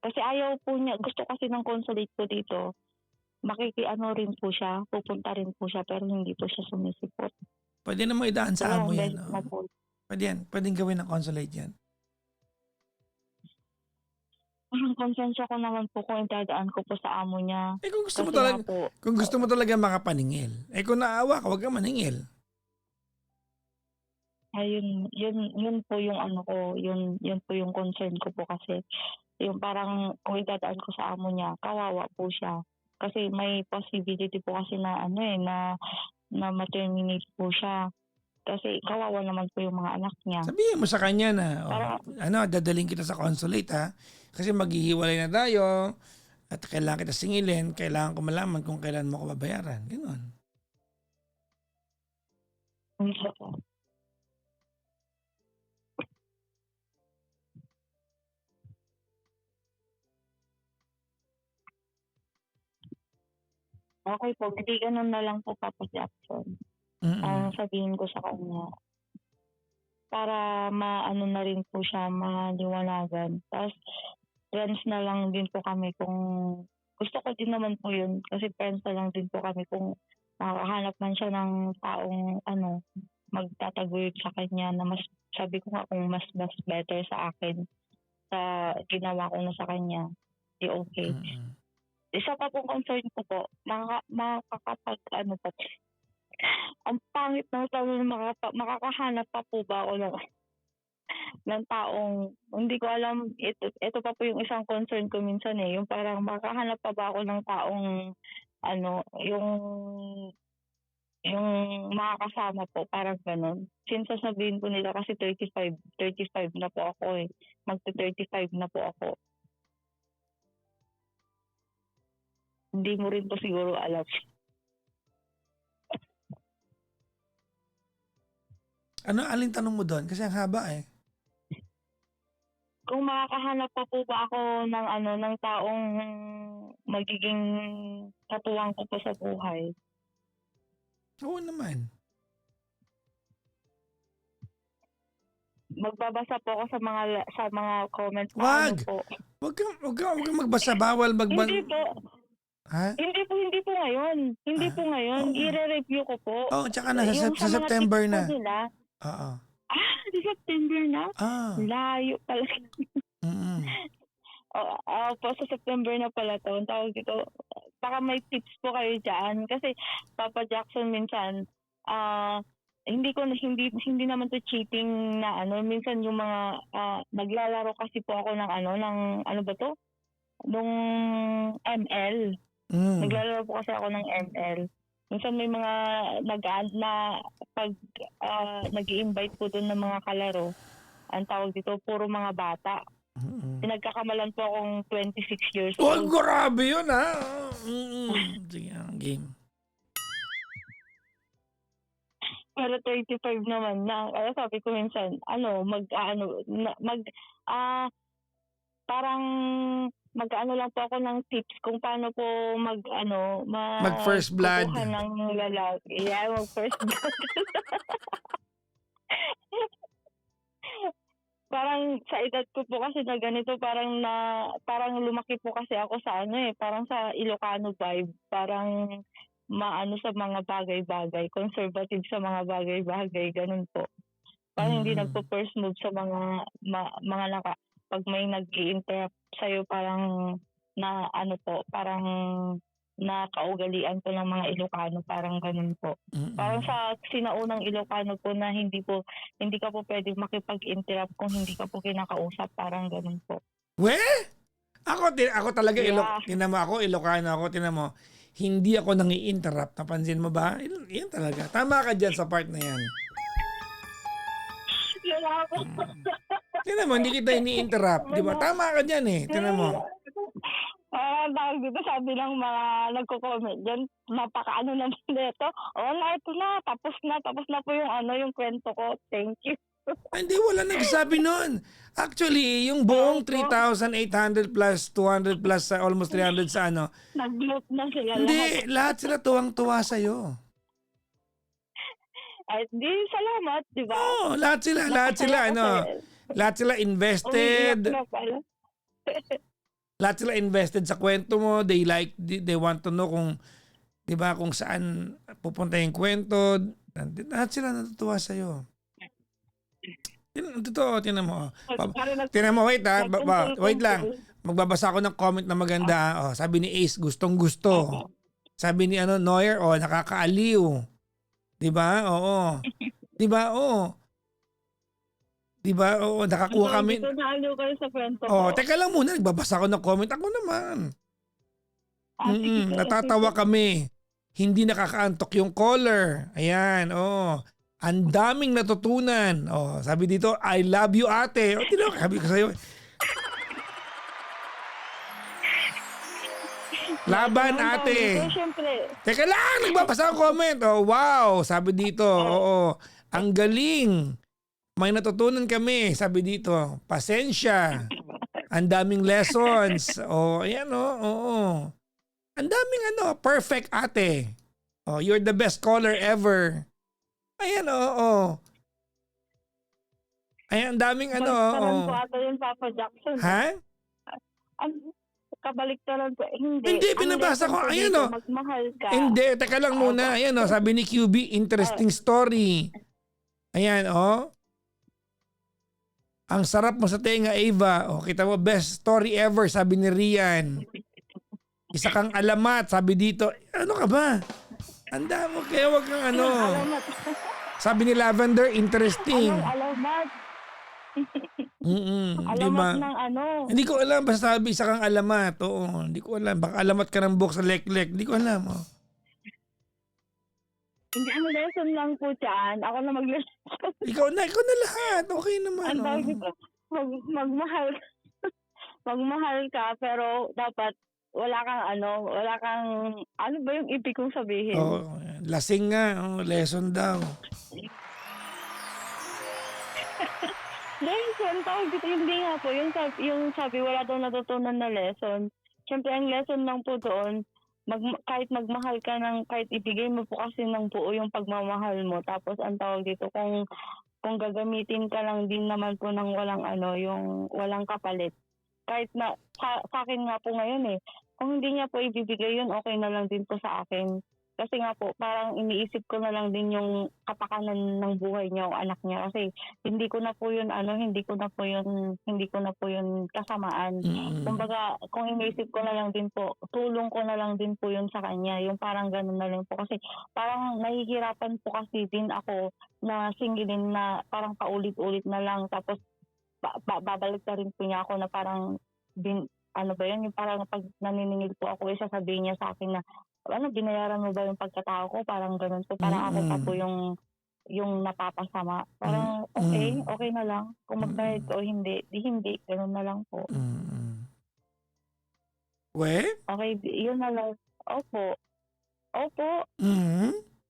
Kasi ayaw po niya, gusto kasi ng consulate ko dito, makikiano rin po siya, pupunta rin po siya pero hindi po siya sumisipot. Pwede naman idaan sa amo yan. Po. Pwede yan. Pwedeng gawin ng consulate yan. Ang konsensya ko naman po kung idadaan ko po sa amo niya. Eh kung gusto mo Kasi talaga, nga po, kung gusto mo talaga makapaningil, eh kung naawa ka, huwag kang maningil. ayun, yun po yung yun po yung concern ko po kasi yung parang kung idadaan ko sa amo niya, kawawa po siya. Kasi may possibility po kasi na na ma-terminate po siya. Kasi kawawa naman po yung mga anak niya. Sabihin mo sa kanya na, Para, dadaling kita sa consulate ha. Kasi maghihiwalay na tayo at kailangan kita singilin, kailangan ko malaman kung kailan mo ko babayaran. Ganoon. okay po, hindi ganun na lang po Papa Jackson. Sabihin ko sa kanya, para maano na rin po siya, maliwanagan. Tapos, friends na lang din po kami kung gusto ko din naman po yun. Kasi friends na lang din po kami kung makakahanap man siya ng taong magtataguyod sa kanya na mas, sabi ko nga kung mas better sa akin sa ginawa ko na sa kanya, di okay. Isa pa pong concern ko po, makakapag ano po, ang pangit ng tanong, makakahanap pa po ba ako ng taong, hindi ko alam, ito pa po yung isang concern ko minsan yung parang makakahanap pa ba ako ng taong ano, yung makakasama po, parang ganun. Since sasabihin po nila kasi 35 na po ako magte-35 na po ako. Hindi mo rin po siguro alam. Alin tanong mo doon? Kasi ang haba Kung makakahanap pa po ba ako ng taong magiging katuwang ko po sa buhay. Oo naman. Magbabasa po ako sa mga comments. Wag! Po. Wag kang magbasa, bawal Hindi po. Ha? Hindi po ngayon. Hindi po ngayon. I-re-review ko po. Tsaka na sa September na. Nila, Oo. sa September na? Layo pala. Po, sa September na pala to. Ang tawag dito, baka may tips po kayo dyan. Kasi Papa Jackson minsan, hindi naman to cheating na minsan yung mga naglalaro kasi po ako ng ano ba to? Nung ML. Naglalaro po kasi ako ng ML. Minsan may mga nag-add na pag nag-i-invite po doon ng mga kalaro, ang tawag dito, puro mga bata. Pinagkakamalan po akong 26 years old. Grabe yun Sige, game. Pero 35 naman na. Kaya sabi ko minsan, parang mag-ano lang po ako ng tips kung paano po mag first blood. Ng lalaki. Yeah, mag first blood. Parang sa edad ko po kasi na ganito, parang lumaki po kasi ako sa parang sa Ilocano vibe, parang maano sa mga bagay-bagay, conservative sa mga bagay-bagay, ganun po. Parang hindi nagpo-first move sa mga pag may nag-i-interrupt sa'yo, parang parang nakaugalian po ng mga Ilocano, parang ganun po. Parang sa sinaunang Ilocano po na hindi ka po pwedeng makipag-interrupt kung hindi ka po kinakausap, parang ganun po. Ako talaga tinan mo ako, Ilocano ako, tinan mo. Hindi ako nangi-interrupt. Napansin mo ba? Yan talaga. Tama ka dyan sa part na yan. Tinan mo, hindi kita ini-interrupt. Di ba? Tama ka dyan Tinan mo. Dahil dito sabi ng mga nagko-comment dyan, napakaano naman dito. Ito na, tapos na po yung kwento ko. Thank you. Hindi, wala nagsabi nun. Actually, yung buong 3,800 plus 200 plus almost 300 sa nag-mute na sila Hindi, lahat sila tuwang-tuwa sa'yo. Ay, di, salamat, di ba? Lahat sila invested. Lahat sila invested sa kwento mo. They want to know kung, di ba, kung saan pupunta yung kwento. Lahat sila natutuwa sa'yo. Totoo, tinan mo. Tinan mo, wait lang. Magbabasa ako ng comment na maganda. Sabi ni Ace, gustong-gusto. Sabi ni Neuer, nakakaaliw. Di ba? Oo. Di ba? Oo. Di ba? Oo, nakakuha kami. Dito naaliw kayo sa kwento ko. Teka lang muna, nagbabasa ako ng comment. Ako naman. Natatawa kami. Hindi nakakaantok yung caller. Ayan, ang daming natutunan. Sabi dito, I love you, ate. Sabi ko sa'yo. Laban, ate. Teka lang, nagbabasa ako comment. Wow, sabi dito. Ang galing. May natutunan kami, sabi dito. Pasensya. Ang daming lessons. Ayan, Ang daming perfect, ate. You're the best caller ever. Ayan, Ayan, ang daming Kabaliktaran po ata yung Papa Jackson. Ha? Kabaliktaran po. Hindi, pinabasa ko. Ayan, Magmahal ka. Hindi, teka lang muna. Ayan, sabi ni QB, interesting story. Ayan, oh. Ang sarap mo sa tenga, Ava. O, kita mo, best story ever, sabi ni Rian. Isa kang alamat, sabi dito. Ano ka ba? Anda mo, kaya wag kang ano. Alamat. Sabi ni Lavender, Anong interesting. alamat? Di Alamat ba? ng ano? Hindi ko alam, basta sabi isa kang alamat. Oo, hindi ko alam. Baka alamat ka ng buhok sa lek-lek. Hindi ko alam. Oh. Hindi, ang lesson lang po dyan. Ako na mag-lesson. Ikaw na lahat. Okay naman. Ang Oh. tawag dito, magmahal. Magmahal ka, pero dapat wala kang ba yung ibig kong sabihin? Oh, lasing nga. Oh, lesson daw. Lesson, tawag dito, hindi nga po, yung sabi, wala daw natutunan na lesson. Siyempre, ang lesson lang po doon, kahit magmahal ka kahit ibigay mo po kasi ng buo yung pagmamahal mo. Tapos, ang tawag dito, kung gagamitin ka lang din naman po ng yung walang kapalit. Kahit na, sa akin nga po ngayon kung hindi niya po ibibigay yun, okay na lang din po sa akin. Kasi nga po, parang iniisip ko na lang din yung kapakanan ng buhay niya o anak niya. Kasi hindi ko na po yun kasamaan. Kumbaga, kung iniisip ko na lang din po, tulong ko na lang din po yun sa kanya. Yung parang ganun na lang po. Kasi parang nahihirapan po kasi din ako na singilin na parang paulit-ulit na lang. Tapos babalik na rin po niya ako na parang yung parang pag naniningil po ako, sasabihin niya sa akin na binayaran mo ba yung pagkatao ko? Parang ganun po. Parang ako pa po yung napapasama. Parang okay na lang. Kung magbayad ka o hindi, hindi. Ganun na lang po. We? Okay, yun na lang. Opo.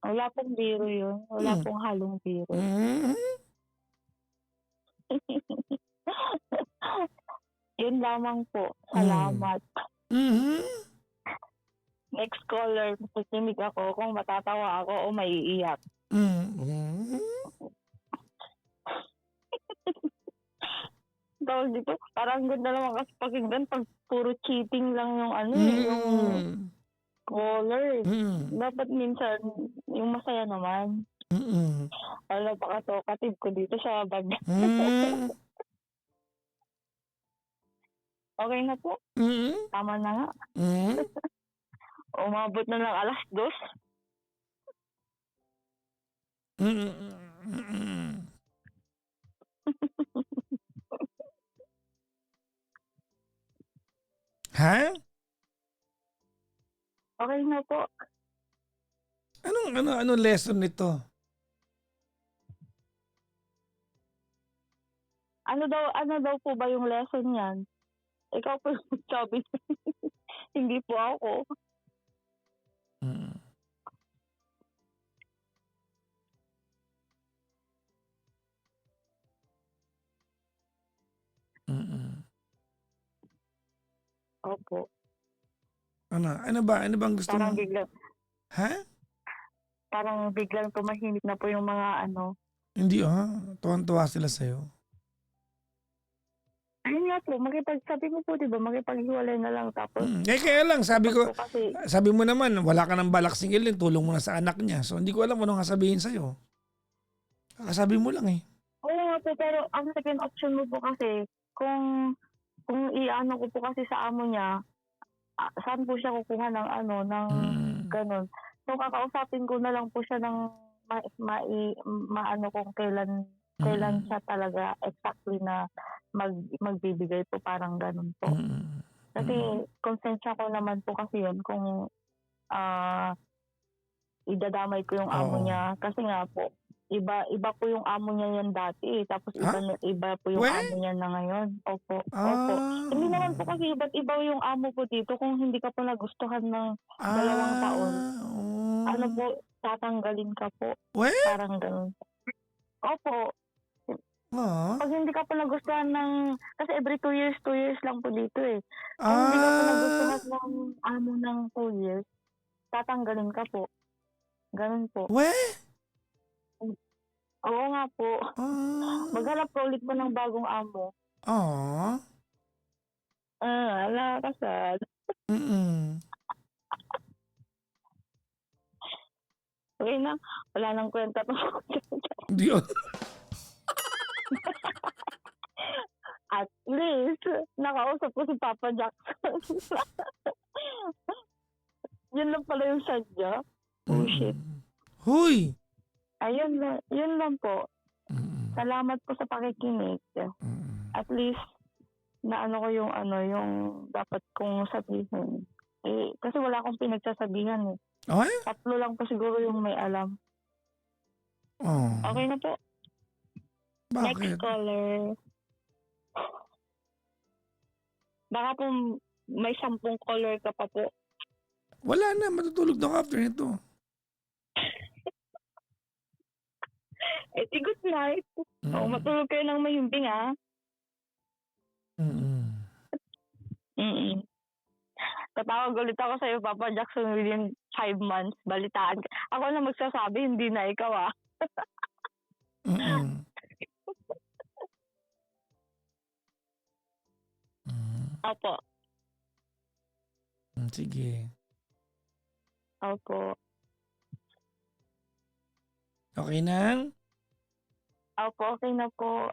Wala pong biro yun. Wala pong halong biro. Yun lamang po. Salamat. Next caller, makikinig ako kung matatawa ako o maiiyak. Tawag dito, parang ganda naman kasi pakinggan pag puro cheating lang yung yung caller. Dapat minsan, yung masaya naman. Napaka-talkative ko dito sa bag. Okay na po. Tama na nga. Umabot na ng 2:00. Ha? Okay na po. Anong lesson nito? Ano daw po ba yung lesson niyan? Ikaw po yung sabi. Hindi po ako. Opo. Ano bang gusto Parang mo? biglang, Ha? parang biglang tumahimik na po yung mga Hindi tuwan-tuwa sila sa'yo. Ayun nga po, sabi mo po, diba, makipaghiwalay na lang tapos. Kaya lang, sabi Kasi, mo naman, wala ka ng balak singilin, tulong mo na sa anak niya. So, hindi ko alam anong sasabihin sa'yo. Sabi mo lang oo nga po, pero ang second option mo po kasi, kung iano ko po kasi sa amo niya, saan po siya kukuha ng ganun. So, kakausapin ko na lang po siya ng maano kung kailan siya talaga exactly na magbibigay po, parang ganun po. Kasi konsensya ko naman po kasi yun kung idadamay ko yung amo niya. Kasi nga po, iba po yung amo niya yan dati tapos iba po yung amo niya na ngayon. Opo. Hindi naman po kasi iba't iba yung amo po dito. Kung hindi ka po nagustuhan ng 2 taon, tatanggalin ka po. Parang ganun. Opo. Pag hindi ka po nagustuhan kasi every 2 years lang po dito Kung hindi ka po nagustuhan ng amo ng 2 years, tatanggalin ka po. Ganun po. Oo nga po. Maghanap ka ulit po ng bagong amo. Ala, kasal. Okay na. Wala nang kwenta to. Hindi oh. At least, nakausap ko si Papa Jackson. Yun lang pala yung sadya. Oh, shit. Huy! Ayun, yun lang po. Mm-mm. Salamat po sa pakikinig. Mm-mm. At least, naano ko yung yung dapat kong sabihin. Kasi wala akong pinagsasabihan eh. Okay? 3 lang po siguro yung may alam. Oh. Okay na po. Next Bakit? caller. Baka po may 10 caller ka pa po. Wala na, matutulog na ako after nito. Good night. Matulog kayo ng mahimbing ah. Tatawag ulit ako sa'yo, Papa Jackson, within 5 months. Balitaan ka. Ako na magsasabi, hindi na ikaw ah. Opo. Sige. Opo. Okay na? Opo, okay na po.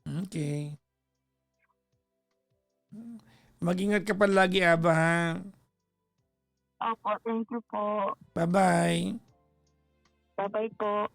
Okay. Mag-ingat ka palagi, Aba, ha? Opo, thank you po. Bye-bye. Bye-bye po.